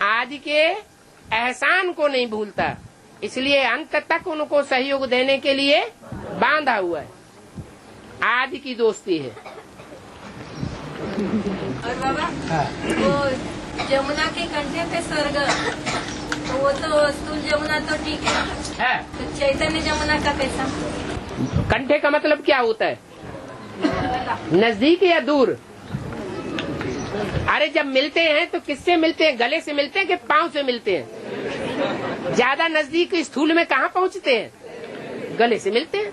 आज के एहसान को नहीं भूलता, इसलिए अंत तक उनको सहयोग देने के लिए बांधा हुआ है। आज की दोस्ती है। और बाबा वो जमुना के कंठे पे स्वर्ग, तो वो तो स्थूल जमुना तो ठीक है, तो चैतन्य जमुना का कैसा? कंठे का मतलब क्या होता है? नजदीक या दूर? अरे जब मिलते हैं तो किससे मिलते हैं? गले से मिलते हैं कि पांव से मिलते हैं? ज्यादा नजदीक स्थूल में कहाँ पहुँचते हैं? गले से मिलते हैं।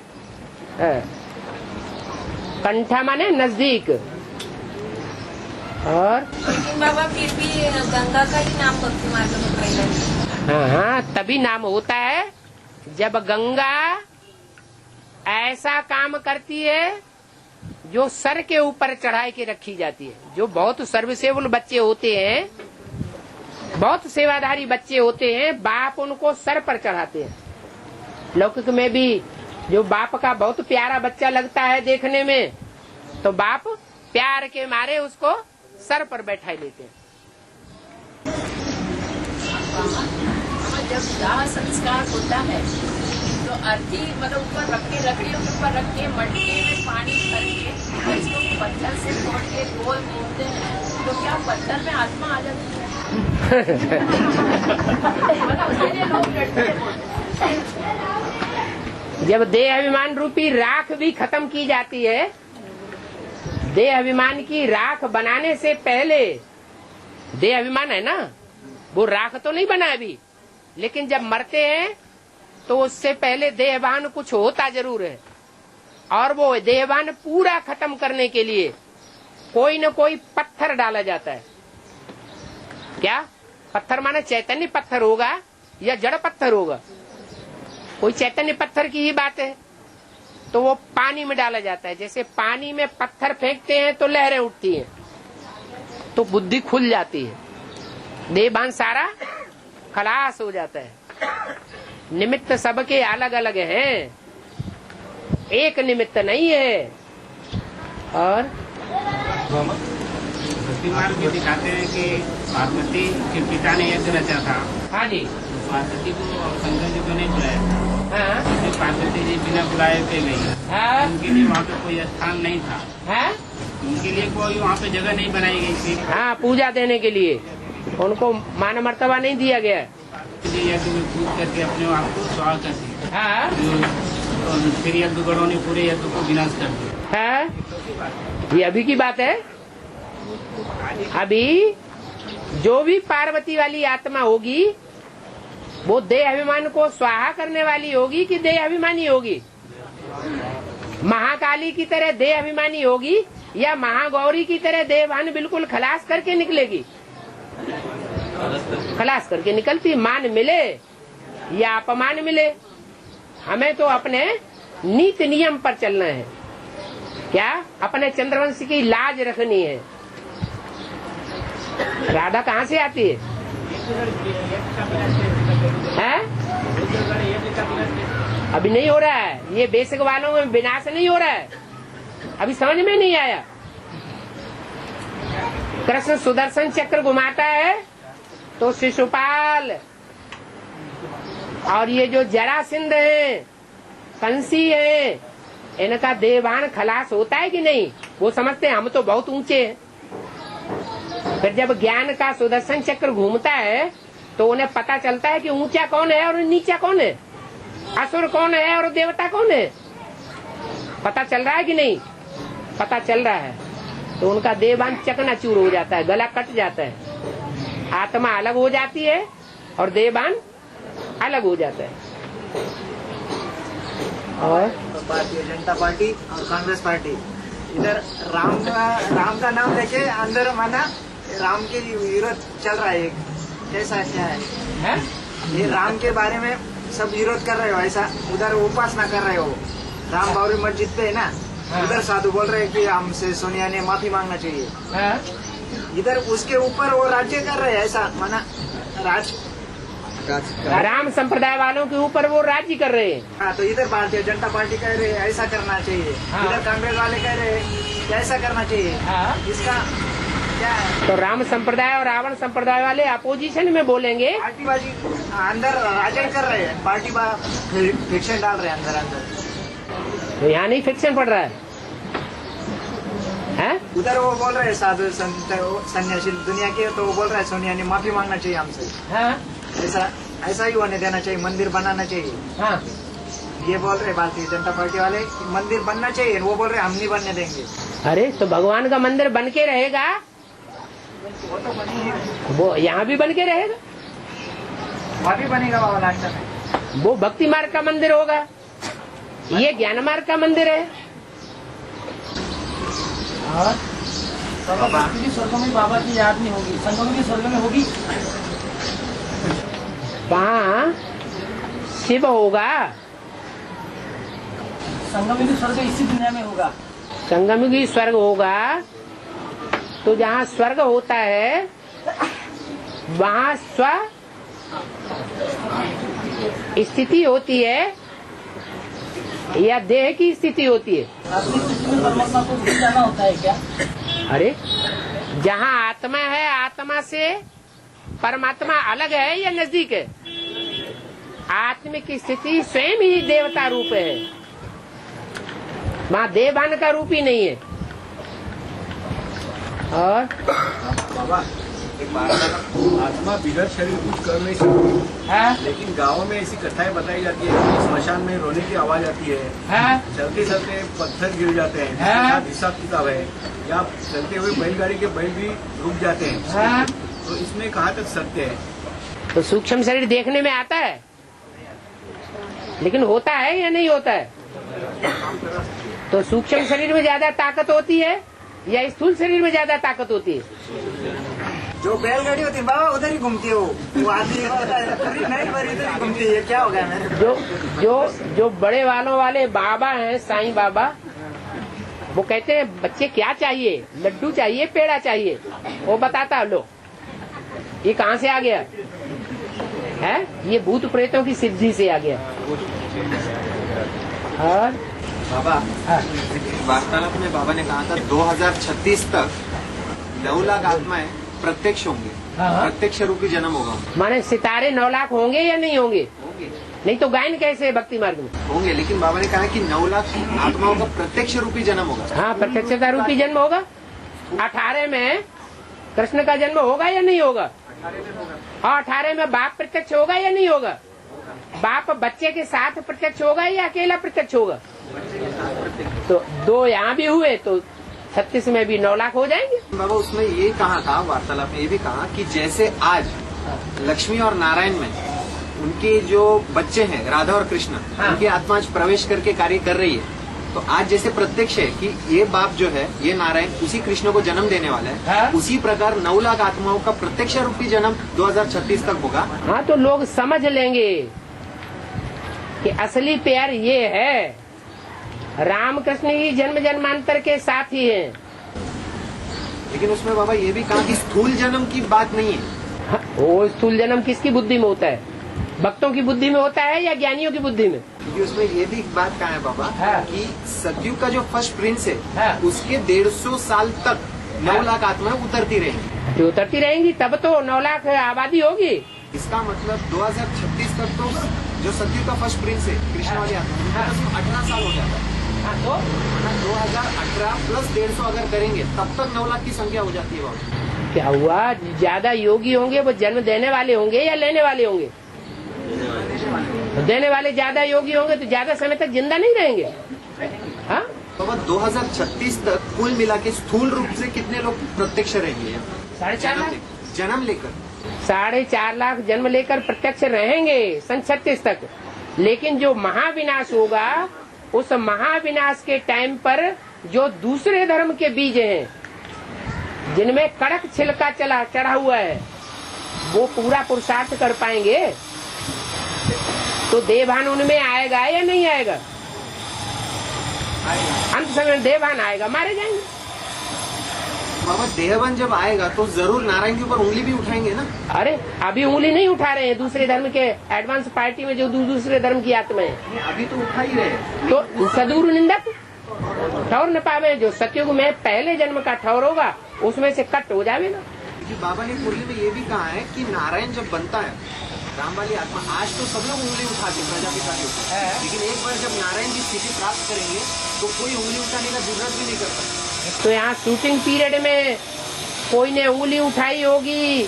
कंठा माने नजदीक। और लेकिन बाबा फिर भी गंगा का ही नाम भक्ति मार्ग में पहले। हाँ, तभी नाम होता है जब गंगा ऐसा काम करती है जो सर के ऊपर चढ़ाई के रखी जाती है। जो बहुत सर्विसेबल बच्चे होते हैं, बहुत सेवाधारी बच्चे होते हैं, बाप उनको सर पर चढ़ाते हैं। लौकिक में भी जो बाप का बहुत प्यारा बच्चा लगता है देखने में, तो बाप प्यार के मारे उसको सर पर बैठा लेते हैं। जब दाह संस्कार होता है तो अर्थी मतलब ऊपर रख के, लकड़ियों के ऊपर रख के, मटके में पानी भर के इसको पत्थर से तोड़ के गोल घूमते हैं, तो क्या पत्थर में आत्मा आ जाती है? जब देह अभिमान रूपी राख भी खत्म की जाती है, देह अभिमान की राख बनाने से पहले, देह अभिमान है ना, वो राख तो नहीं बना अभी, लेकिन जब मरते हैं तो उससे पहले देहभान कुछ होता जरूर है। और वो देहभान पूरा खत्म करने के लिए कोई न कोई पत्थर डाला जाता है। क्या पत्थर माने? चैतन्य पत्थर होगा या जड़ पत्थर होगा? कोई चैतन्य पत्थर की ही बात है। तो वो पानी में डाला जाता है। जैसे पानी में पत्थर फेंकते हैं तो लहरें उठती हैं, तो बुद्धि खुल जाती है, देहभान सारा खलास हो जाता है। निमित्त सबके अलग अलग हैं, एक निमित्त नहीं है। और भक्ति मार्ग में दिखाते हैं कि पार्वती के पिता ने यज्ञ रचा था। हाँ जी। पार्वती को शंकर जी को नहीं बुलाया। हाँ। पार्वती जी बिना बुलाए पे गई। हाँ। उनके लिए वहाँ पे कोई स्थान नहीं था। हाँ? उनके लिए कोई वहाँ पे जगह नहीं बनाई गई थी। हाँ, पूजा देने के लिए उनको मान मर्तबा नहीं दिया गया। यज्ञ में कूद करके अपने आप को स्वाहा कर दिया। हाँ। फिर यज्ञगणों ने पूरे यज्ञ को विनाश कर दिया। है, ये अभी की बात है। अभी जो भी पार्वती वाली आत्मा होगी वो देह अभिमान को स्वाहा करने वाली होगी कि देह अभिमानी होगी? महाकाली की तरह देह अभिमानी होगी या महागौरी की तरह देहभान बिल्कुल खलास करके निकलेगी? खलास करके निकलती। मान मिले या अपमान मिले, हमें तो अपने नीति नियम पर चलना है। क्या? अपने चंद्रवंश की लाज रखनी है। राधा कहाँ से आती है? हैं? अभी नहीं हो रहा है। ये बेसिक वालों में विनाश नहीं हो रहा है, अभी समझ में नहीं आया। कृष्ण सुदर्शन चक्र घुमाता है तो शिशुपाल और ये जो जरासिंध है, कंसी है, इनका देहभान खलास होता है कि नहीं? वो समझते हैं हम तो बहुत ऊंचे हैं। फिर जब ज्ञान का सुदर्शन चक्र घूमता है तो उन्हें पता चलता है कि ऊंचा कौन है और नीचा कौन है, असुर कौन है और देवता कौन है। पता चल रहा है कि नहीं? पता चल रहा है। तो उनका देहभान चकनाचूर हो जाता है, गला कट जाता है। आत्मा अलग हो जाती है और देहभान अलग हो जाता है। और भारतीय जनता पार्टी और कांग्रेस पार्टी इधर राम का नाम लेके अंदर माना राम के विरोध चल रहा है। कैसा क्या है? ये राम के बारे में सब विरोध कर रहे हो, ऐसा उधर उपासना कर रहे हो। राम बावरी मस्जिद पे है ना, उधर साधु बोल रहे हैं कि हमसे सोनिया ने माफी मांगना चाहिए। इधर उसके ऊपर वो राज्य कर रहे हैं, ऐसा माना राम संप्रदाय वालों के ऊपर वो राज्य कर रहे हैं। हाँ, तो इधर भारतीय जनता पार्टी कह रहे हैं ऐसा करना चाहिए, इधर कांग्रेस वाले कह रहे हैं ऐसा करना चाहिए। इसका क्या है? तो राम संप्रदाय और रावण संप्रदाय वाले अपोजिशन में बोलेंगे। पार्टीबाजी अंदर राजा कर रहे हैं, पार्टी फिक्शन डाल रहे हैं अंदर। तो यहाँ नहीं फिक्शन पड़ रहा है? उधर वो बोल रहे हैं साधु संत सन्यासी दुनिया के, तो वो बोल रहे हैं सोनिया ने माफी मांगना चाहिए हमसे। ऐसा ही होने देना चाहिए, मंदिर बनाना चाहिए। ये बोल रहे भारतीय जनता पार्टी वाले मंदिर बनना चाहिए, वो बोल रहे हम नहीं बनने देंगे। अरे तो भगवान का मंदिर बन के रहेगा, वो तो बनी है, वो यहाँ भी बन के रहेगा। वहाँ भी बनेगा बाबा लास्ट में। वो भक्ति मार्ग का मंदिर होगा, ये ज्ञान मार्ग का मंदिर है। और भक्ति की स्वर्ग में बाबा की याद नहीं होगी, संगम की स्वर्ग में होगी। वहाँ शिव होगा, संगम की स्वर्ग इसी दुनिया में होगा। संगम की स्वर्ग होगा, तो जहाँ स्वर्ग होता है वहाँ स्व स्थिति होती है या देह की स्थिति होती है? अपनी स्थिति में परमात्मा को भूल जाना होता है क्या? अरे जहाँ आत्मा है, आत्मा से परमात्मा अलग है या नजदीक है? आत्मिक स्थिति स्वयं ही देवता रूप है, वहाँ देवभान का रूप ही नहीं है। और बाबा एक बात है, आत्मा बिगड़ शरीर कुछ कर नहीं सकती, लेकिन गाँव में ऐसी कथाएं बताई जाती है कि स्मशान में रोने की आवाज आती है, चलते चलते पत्थर गिर जाते हैं, हिसाब किताब है, या चलते हुए बैलगाड़ी के बैल भी रुक जाते हैं। तो इसमें कहाँ तक सत्य है? तो सूक्ष्म शरीर देखने में आता है, लेकिन होता है या नहीं होता है? तो सूक्ष्म शरीर में ज्यादा ताकत होती है या स्थूल शरीर में ज्यादा ताकत होती है? जो बैलगाड़ी होती है बाबा उधर ही घूमती है, वो आदमी पूरी नहीं भरी इधर ही घूमती है। क्या हो गया मेरे? जो बड़े वालों वाले बाबा हैं, साईं बाबा, वो कहते हैं बच्चे क्या चाहिए, लड्डू चाहिए, पेड़ा चाहिए, वो बताता लो। ये कहाँ से आ गया है? ये भूत प्रेतों की सिद्धि से आ गया। और बाबा वार्तालाप में बाबा ने कहा था 2036 तक 9 लाख आत्माएं प्रत्यक्ष होंगे, प्रत्यक्ष रूपी जन्म होगा। माने सितारे 9 लाख होंगे या नहीं होंगे? नहीं तो गायन कैसे भक्ति मार्ग में होंगे, लेकिन बाबा ने कहा कि 9 लाख आत्माओं का प्रत्यक्ष रूपी जन्म होगा। हाँ, प्रत्यक्षता रूपी जन्म होगा। 18 में कृष्ण का जन्म होगा या नहीं होगा? और 18 में बाप प्रत्यक्ष होगा या नहीं होगा? बाप बच्चे के साथ प्रत्यक्ष होगा या अकेला प्रत्यक्ष होगा? तो 2 यहाँ भी हुए तो 36 में भी 9 लाख हो जाएंगे। बाबा उसमें ये कहा था, वार्तालाप में ये भी कहा कि जैसे आज लक्ष्मी और नारायण में उनके जो बच्चे हैं राधा और कृष्ण, उनकी आत्मा आज प्रवेश करके कार्य कर रही है, तो आज जैसे प्रत्यक्ष है कि ये बाप जो है, ये नारायण उसी कृष्ण को जन्म देने वाला है, उसी प्रकार 9 लाख आत्माओं का प्रत्यक्ष रूपी जन्म 2036 तक होगा। हाँ, तो लोग समझ लेंगे कि असली प्यार ये है, रामकृष्ण ही जन्म जन्मांतर के साथ ही हैं। लेकिन उसमें बाबा ये भी कहा कि स्थूल जन्म की बात नहीं है। हाँ, वो स्थूल जन्म किसकी बुद्धि में होता है? भक्तों की बुद्धि में होता है या ज्ञानियों की बुद्धि में? क्योंकि उसमें ये भी बात कहा है बाबा कि सतयुग का जो फर्स्ट प्रिंस है, उसके 150 साल तक 9 लाख आत्माएं उतरती रहेंगी। जो उतरती रहेंगी तब तो 9 लाख आबादी होगी। इसका मतलब 2036 तक तो जो सतयुग का फर्स्ट प्रिंस है, कृष्ण वाली आत्मा, उनका तो सिर्फ 18 साल हो जाता है। तो 2018 प्लस 150 अगर करेंगे तब तक 9 लाख की संख्या हो जाती है बाबा। क्या हुआ? ज्यादा योगी होंगे वो जन्म देने वाले होंगे या लेने वाले होंगे? देने वाले ज्यादा योगी होंगे तो ज्यादा समय तक जिंदा नहीं रहेंगे। हाँ, तो 2036 तक कुल मिला के स्थूल रूप से कितने लोग प्रत्यक्ष रहेंगे? 4.5 लाख जन्म लेकर 4.5 लाख जन्म लेकर प्रत्यक्ष रहेंगे सन 36 तक, लेकिन जो महाविनाश होगा उस महाविनाश के टाइम पर जो दूसरे धर्म के बीज हैं, जिनमें कड़क छिलका चढ़ा हुआ है, वो पूरा पुरुषार्थ कर पाएंगे तो देवभान उनमें आएगा या नहीं आएगा? अंत समय देवभान आएगा, मारे जाएंगे। बाबा देहभान जब आएगा तो जरूर नारायण के ऊपर उंगली भी उठाएंगे ना? अरे अभी उंगली नहीं उठा रहे हैं, दूसरे धर्म के एडवांस पार्टी में जो दूसरे धर्म की आत्मा है अभी तो उठा ही रहे। तो सदूर निंदक ठौर न पावे, जो सतयुग में पहले जन्म का ठौर होगा उसमें से कट हो जावे ना। बाबा ने मुरली में ये भी कहा है कि नारायण जब बनता है, राम वाली आत्मा, आज तो सब लोग उंगली उठाते प्रजापिता के ऊपर, लेकिन एक बार जब नारायण की स्थिति प्राप्त करेंगे तो कोई उंगली उठाने का जरूरत भी नहीं करता। तो यहाँ शूटिंग पीरियड में कोई ने उंगली उठाई होगी,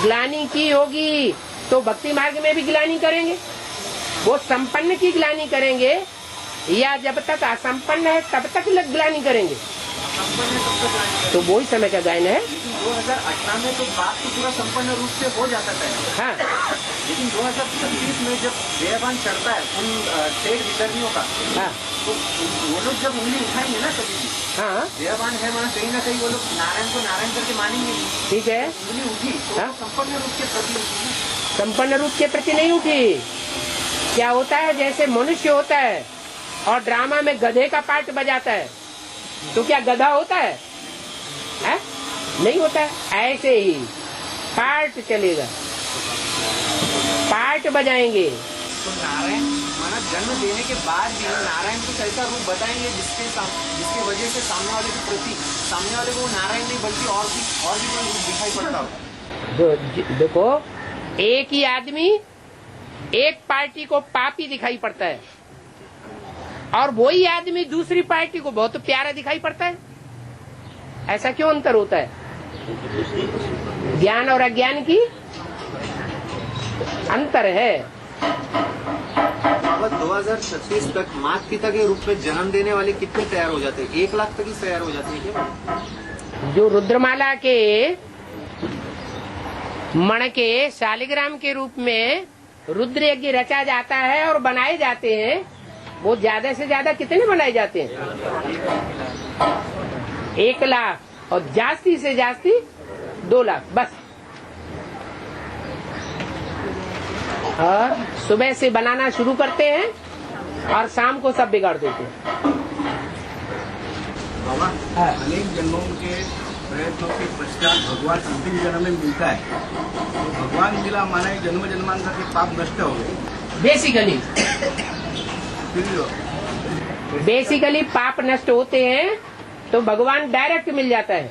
ग्लानी की होगी, तो भक्ति मार्ग में भी ग्लानी करेंगे। वो संपन्न की ग्लानी करेंगे या जब तक असंपन्न है तब तक ग्लानी करेंगे? तो वही समय का गायन है। 2018 में तो बात तो पूरा संपन्न रूप से हो जाता है। हाँ। लेकिन 2026 में जब देहभान चढ़ता है उन शेड वितरणियों का, हाँ, तो वो लोग जब उंगली उठाएंगे ना कभी भी, हाँ, देहभान है माना कहीं ना कहीं वो लोग नारायण को नारायण करके मानेंगे। ठीक है, उंगली उठी तो हाँ? संपन्न रूप के प्रति, संपन्न रूप के प्रति नहीं उठी। क्या होता है, जैसे मनुष्य होता है और ड्रामा में गधे का पार्ट बजाता है, तो क्या गधा होता है? नहीं होता है। ऐसे ही पार्ट चलेगा, पार्ट बजाएंगे। तो नारायण माना जन्म देने के बाद भी नारायण कुछ ऐसा रूप बताएंगे जिसके वजह से सामने वाले को नारायण नहीं बल्कि और भी कोई रूप दिखाई पड़ता हो। देखो, एक ही आदमी एक पार्टी को पापी दिखाई पड़ता है और वही आदमी दूसरी पार्टी को बहुत प्यारा दिखाई पड़ता है। ऐसा क्यों अंतर होता है? ज्ञान और अज्ञान की अंतर है। 2036 तक माता पिता के रूप में जन्म देने वाले कितने तैयार हो जाते हैं? 1 लाख तक ही तैयार हो जाते हैं क्या? जो रुद्रमाला के मण के शालिग्राम के रूप में रुद्र यज्ञ रचा जाता है और बनाए जाते हैं, वो ज्यादा से ज्यादा कितने बनाए जाते हैं? 1 लाख, और जास्ती से जास्ती 2 लाख बस। और सुबह से बनाना शुरू करते हैं और शाम को सब बिगाड़ देते हैं। बाबा, अनेक जन्मों के प्रयत्नों के पश्चात भगवान अंतिम जन्म में मिलता है, तो भगवान मिला माना है जन्म जन्मांतर के पाप नष्ट हो गए। बेसिकली पाप नष्ट होते हैं तो भगवान डायरेक्ट मिल जाता है।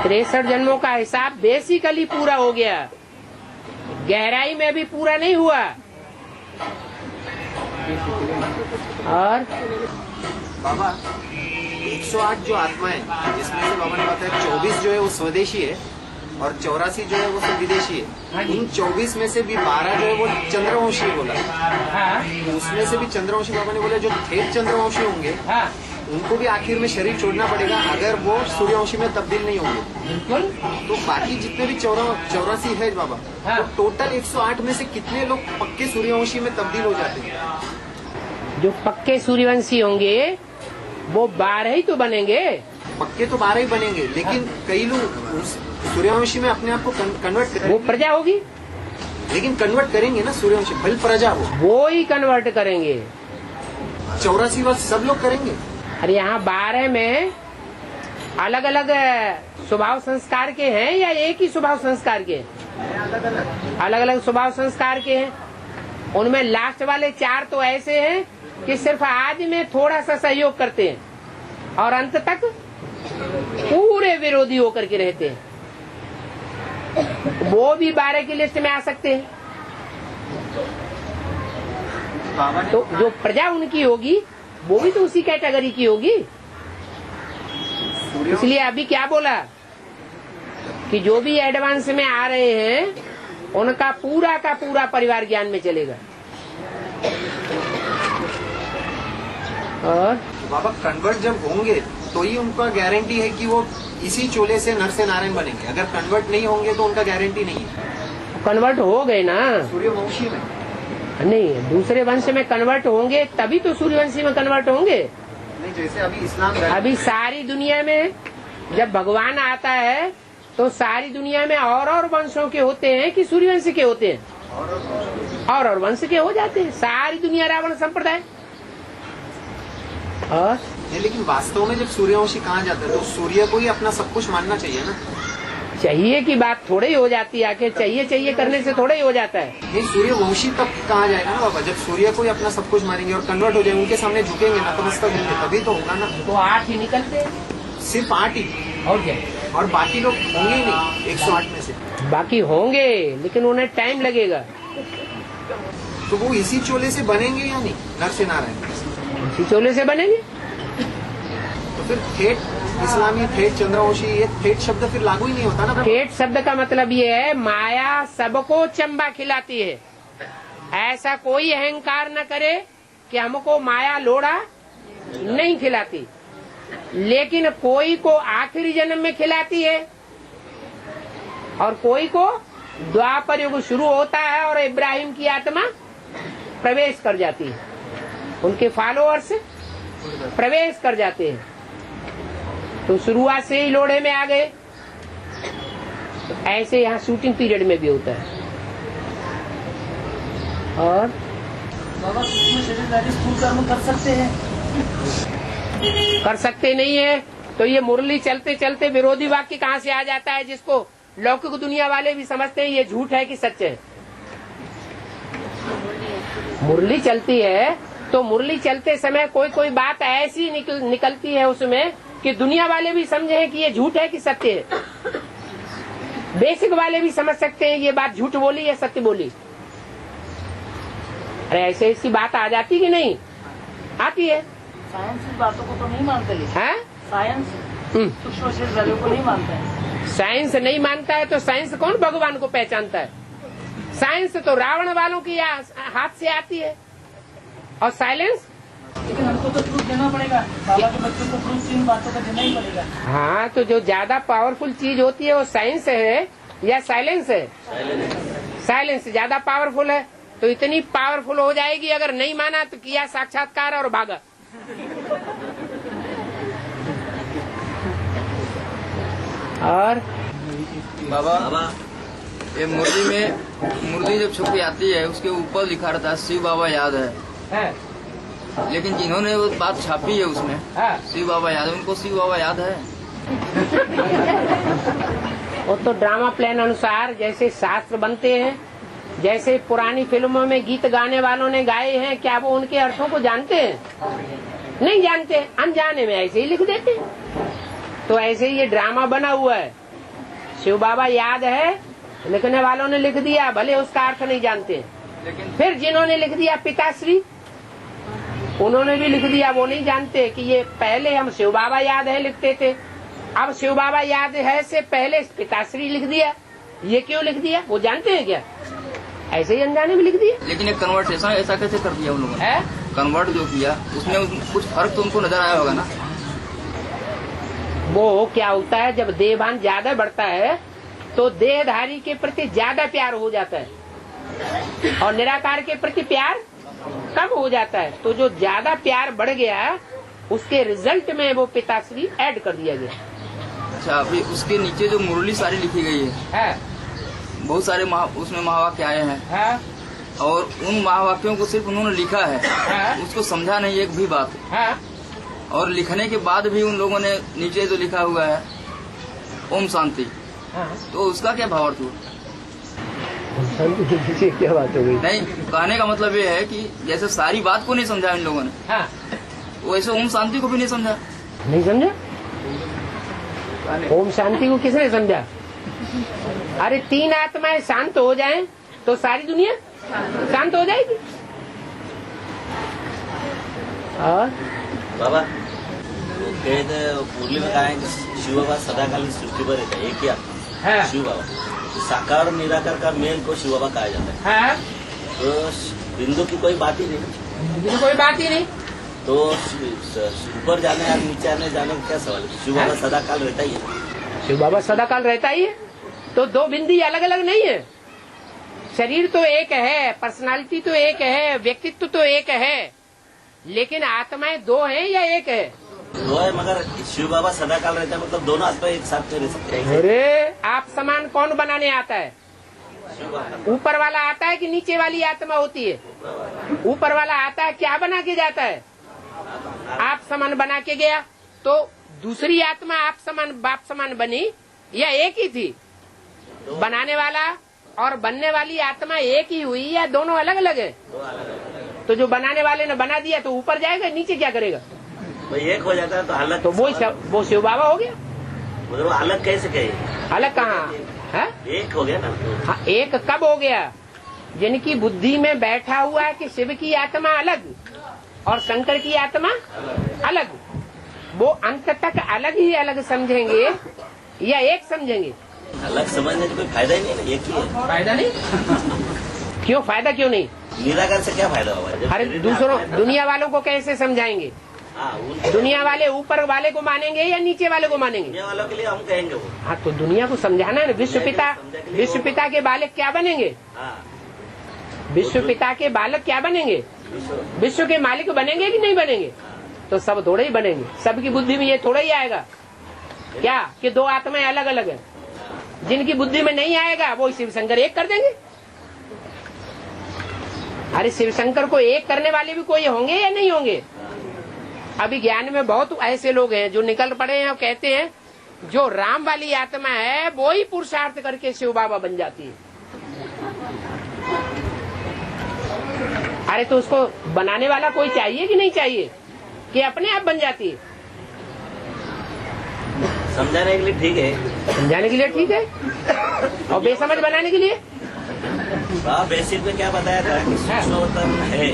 63 जन्मों का हिसाब बेसिकली पूरा हो गया, गहराई में भी पूरा नहीं हुआ। और बाबा 108 जो आत्माएं, जिसमें से बाबा ने बताया 24 जो है वो स्वदेशी है और 84 जो है वो सब विदेशी है। इन 24 में से भी 12 जो है वो चंद्रवंशी बोला। उसमें से भी चंद्रवंशी बाबा ने बोला जो ठेठ चंद्रवंशी होंगे उनको भी आखिर में शरीर छोड़ना पड़ेगा अगर वो सूर्यवंशी में तब्दील नहीं होंगे। तो बाकी जितने भी 84 है बाबा, तो टोटल 108 में से कितने लोग पक्के सूर्यवंशी में तब्दील हो जाते हैं? जो पक्के सूर्यवंशी होंगे वो 12 ही तो बनेंगे। पक्के तो 12 ही बनेंगे, लेकिन कई लोग सूर्यवंशी में अपने आप को कन्वर्ट करेंगे। वो प्रजा होगी, लेकिन कन्वर्ट करेंगे ना सूर्यवंशी, भल प्रजा वो ही कन्वर्ट करेंगे। 84 वर्ष सब लोग करेंगे। अरे यहाँ 12 में अलग अलग स्वभाव संस्कार के हैं या एक ही स्वभाव संस्कार के? अलग अलग स्वभाव संस्कार के हैं। उनमें लास्ट वाले 4 तो ऐसे हैं कि सिर्फ आदि में थोड़ा सा सहयोग करते हैं और अंत तक पूरे विरोधी होकर के रहते हैं। वो भी 12 की लिस्ट में आ सकते हैं। तो जो प्रजा उनकी होगी वो भी तो उसी कैटेगरी की होगी। इसलिए अभी क्या बोला कि जो भी एडवांस में आ रहे हैं उनका पूरा का पूरा परिवार ज्ञान में चलेगा। और बाबा कन्वर्ट जब होंगे तो ही उनका गारंटी है कि वो इसी चोले से नर से नारायण बनेंगे। अगर कन्वर्ट नहीं होंगे तो उनका गारंटी नहीं है। कन्वर्ट हो गए ना, सूर्यवंशी में नहीं, दूसरे वंश में कन्वर्ट होंगे तभी तो सूर्यवंशी में कन्वर्ट होंगे। नहीं, जैसे अभी इस्लाम अभी सारी दुनिया में जब भगवान आता है तो सारी दुनिया में और वंशों के होते हैं कि सूर्यवंश के होते हैं? और वंश के हो जाते हैं। सारी दुनिया रावण संप्रदाय। और लेकिन वास्तव में जब सूर्यवंशी कहा जाता है तो सूर्य को ही अपना सब कुछ मानना चाहिए ना। चाहिए की बात थोड़ी ही हो जाती है, आखिर चाहिए करने से थोड़ा ही हो जाता है। नहीं, सूर्यवंशी तब कहा जाएगा ना बाबा, जब सूर्य को ही अपना सब कुछ मानेंगे और कन्वर्ट हो जाएंगे, उनके सामने झुकेंगे, नतमस्तक होंगे, तभी तो होगा ना। तो 8 ही निकलते, सिर्फ 8 ही, और क्या? और बाकी लोग होंगे ही नहीं 108 में से। बाकी होंगे लेकिन उन्हें टाइम लगेगा। तो वो इसी चोले से बनेंगे या नहीं, नर से नारायण? इसी चोले से बनेंगे। तो फिर ठेठ इस्लामी, ठेठ चंद्रवंशी, ये ठेठ शब्द फिर लागू ही नहीं होता ना। ठेठ शब्द का मतलब ये है माया सबको चंबा खिलाती है। ऐसा कोई अहंकार न करे कि हमको माया लोड़ा नहीं खिलाती, लेकिन कोई को आखिरी जन्म में खिलाती है और कोई को द्वापर युग शुरू होता है और इब्राहिम की आत्मा प्रवेश कर जाती है, उनके फॉलोअर्स प्रवेश कर जाते हैं। तो शुरुआत से ही लोड़े में आ गए। तो ऐसे यहाँ शूटिंग पीरियड में भी होता है। और बाबा सूक्ष्म शरीरधारी स्थूल कर्म कर सकते हैं? कर सकते नहीं है तो ये मुरली चलते चलते विरोधी वाक्य कहाँ से आ जाता है, जिसको लौकिक दुनिया वाले भी समझते हैं ये झूठ है कि सच है। मुरली चलती है तो मुरली चलते समय कोई बात ऐसी निकलती है उसमें कि दुनिया वाले भी समझे कि ये झूठ है कि सत्य है। बेसिक वाले भी समझ सकते हैं ये बात झूठ बोली या सत्य बोली। अरे ऐसी बात आ जाती कि नहीं आती है? साइंस इस बातों को तो नहीं मानते है। साइंस सूक्ष्म शरीरधारियों को नहीं मानता है। साइंस नहीं मानता है तो साइंस कौन भगवान को पहचानता है? साइंस तो रावण वालों की हाथ से आती है। और साइलेंस, लेकिन हमको तो प्रूफ देना पड़ेगा। बाबा के बच्चों को प्रूफ इन बातों का देना ही पड़ेगा। हाँ, तो जो ज्यादा पावरफुल चीज होती है वो साइंस है या साइलेंस है? साइलेंस ज्यादा पावरफुल है। तो इतनी पावरफुल हो जाएगी, अगर नहीं माना तो किया साक्षात्कार और भागा। और बाबा ये मुरली जब छपी आती है उसके ऊपर लिखा रहता है शिव बाबा याद है। लेकिन जिन्होंने वो बात छापी है उसमें शिव बाबा याद है, उनको शिव बाबा याद है? वो तो ड्रामा प्लान अनुसार जैसे शास्त्र बनते हैं, जैसे पुरानी फिल्मों में गीत गाने वालों ने गाए हैं, क्या वो उनके अर्थों को जानते हैं? नहीं जानते, अनजाने में ऐसे ही लिख देते। तो ऐसे ही ये ड्रामा बना हुआ है। शिव बाबा याद है लिखने वालों ने लिख दिया, भले उसका अर्थ नहीं जानते। फिर जिन्होंने लिख दिया पिताश्री, उन्होंने भी लिख दिया, वो नहीं जानते कि ये पहले हम शिव बाबा याद है लिखते थे, अब शिव बाबा याद है से पहले पिताश्री लिख दिया। ये क्यों लिख दिया वो जानते हैं क्या? ऐसे ही अनजाने में लिख दिया। लेकिन एक कन्वर्टेशन ऐसा कैसे कर दिया उन लोगों ने? कन्वर्ट जो किया उसमें कुछ फर्क तो उनको नजर आया होगा ना? वो क्या होता है, जब देहभान ज्यादा बढ़ता है तो देहधारी के प्रति ज्यादा प्यार हो जाता है और निराकार के प्रति प्यार कम हो जाता है। तो जो ज्यादा प्यार बढ़ गया उसके रिजल्ट में वो पिताश्री ऐड कर दिया गया। अच्छा, अभी उसके नीचे जो मुरली सारी लिखी गई है, बहुत सारे उसमें महावाक्य आए हैं और उन महावाक्यों को सिर्फ उन्होंने लिखा है, उसको समझा नहीं एक भी बात। और लिखने के बाद भी उन लोगों ने नीचे जो लिखा हुआ है ओम शांति, तो उसका क्या भावार्थ हुआ? क्या बात हो गई? नहीं, कहने का मतलब ये है कि जैसे सारी बात को नहीं समझा इन लोगों ने, वैसे ओम शांति को भी नहीं समझा। नहीं समझा? ओम शांति को किसने समझा? अरे 3 आत्माएं शांत हो जाएं तो सारी दुनिया शांत हो जाएगी। और बाबा कहते मुरली में कहा है कि शिव बाबा सदाकालीन सृष्टि पर रहता है, एक ही आत्मा शिव बाबा। तो साकार और निराकार का मेल को शिव बाबा कहा जाता है। तो बिंदु की कोई बात ही नहीं, कोई बात ही नहीं। तो ऊपर जाने या नीचे आने जाने का क्या सवाल है? शिव बाबा सदाकाल रहता ही है। शिव बाबा सदाकाल रहता ही है। तो दो बिंदी अलग अलग नहीं है। शरीर तो एक है, पर्सनालिटी तो एक है, व्यक्तित्व तो एक है, लेकिन आत्माएं दो हैं या एक है? दो है, मगर शिव बाबा सदाकाल रहता है, मतलब दोनों आत्मा एक साथ में रह सकते हैं। अरे आप समान कौन बनाने आता है? ऊपर वाला आता है कि नीचे वाली आत्मा होती है? ऊपर वाला आता है, क्या बना के जाता है? आप समान बना के गया। तो दूसरी आत्मा आप समान बाप समान बनी या एक ही थी? बनाने वाला और बनने वाली आत्मा एक ही हुई या दोनों अलग अलग है? तो जो बनाने वाले ने बना दिया तो ऊपर जाएगा, नीचे क्या करेगा? एक हो जाता है तो अलग। तो वो शिव बाबा हो गया। मतलब अलग कैसे कहे? अलग कहाँ है? एक हो गया ना। हाँ, एक कब हो गया? जिनकी बुद्धि में बैठा हुआ है कि शिव की आत्मा अलग और शंकर की आत्मा अलग, वो अंत तक अलग ही अलग समझेंगे या एक समझेंगे? अलग समझने का कोई फायदा ही नहीं, एक ही है। फायदा नहीं? क्यों फायदा क्यों नहीं? निराकार से क्या फायदा होगा? अरे दूसरों दुनिया वालों को कैसे समझाएंगे? दुनिया वाले ऊपर वाले को मानेंगे या नीचे वाले को मानेंगे? दुनिया वालों के लिए हम कहेंगे वो। हाँ, तो दुनिया को समझाना है ना। विश्व पिता के बालक क्या बनेंगे? विश्व पिता के बालक क्या बनेंगे? विश्व के मालिक बनेंगे कि नहीं बनेंगे? तो सब थोड़े ही बनेंगे। सबकी बुद्धि में ये थोड़ा ही आएगा क्या कि दो आत्माएं अलग अलग है? जिनकी बुद्धि में नहीं आएगा वो शिव शंकर एक कर देंगे। अरे शिव शंकर को एक करने वाले भी कोई होंगे या नहीं होंगे? अभी ज्ञान में बहुत ऐसे लोग हैं जो निकल पड़े हैं और कहते हैं जो राम वाली आत्मा है वो ही पुरुषार्थ करके शिव बाबा बन जाती है। अरे तो उसको बनाने वाला कोई चाहिए कि नहीं चाहिए कि अपने आप बन जाती है? समझाने के लिए ठीक है। समझाने के लिए ठीक है, और बेसमझ बनाने के लिए? बेसिक में क्या बताया था कि सूक्ष्म पतन है,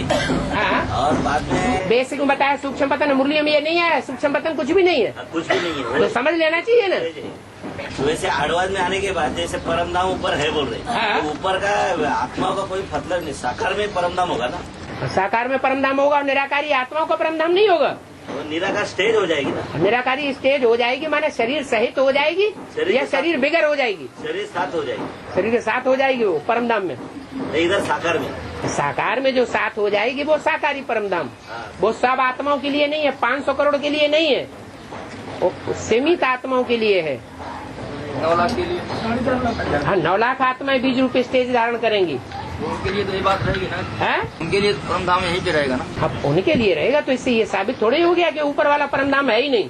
और बाद में बेसिक में बताया सूक्ष्म पतन। मुरली में ये नहीं है, सूक्ष्म पतन कुछ भी नहीं है। कुछ भी नहीं है तो समझ लेना चाहिए ना। तो वैसे आडवाज में आने के बाद जैसे परम धाम ऊपर है बोल रहे, तो ऊपर का आत्माओं का कोई मतलब नहीं। साकार में परम धाम होगा ना। साकार में परम धाम होगा और निराकारी आत्माओं का परम धाम नहीं होगा। तो निराकार स्टेज हो जाएगी ना। निराकारी स्टेज हो जाएगी माने शरीर सहित हो जाएगी या शरीर बिगर हो जाएगी? शरीर साथ हो जाएगी। शरीर के साथ हो जाएगी वो परम धाम में। इधर साकार में, साकार में जो साथ हो जाएगी वो साकारी परम धाम। वो सब आत्माओं के लिए नहीं है, 500 करोड़ के लिए नहीं है, वो सीमित आत्माओं के लिए है। 9 लाख के लिए। हाँ, 9 लाख आत्माएं बीज रूप स्टेज धारण करेंगी। उनके लिए तो ये बात रहेगी ना है? उनके लिए परम धाम यहीं पे रहेगा ना। अब उनके लिए रहेगा तो इससे ये साबित थोड़ी हो गया कि ऊपर वाला परम धाम है ही नहीं।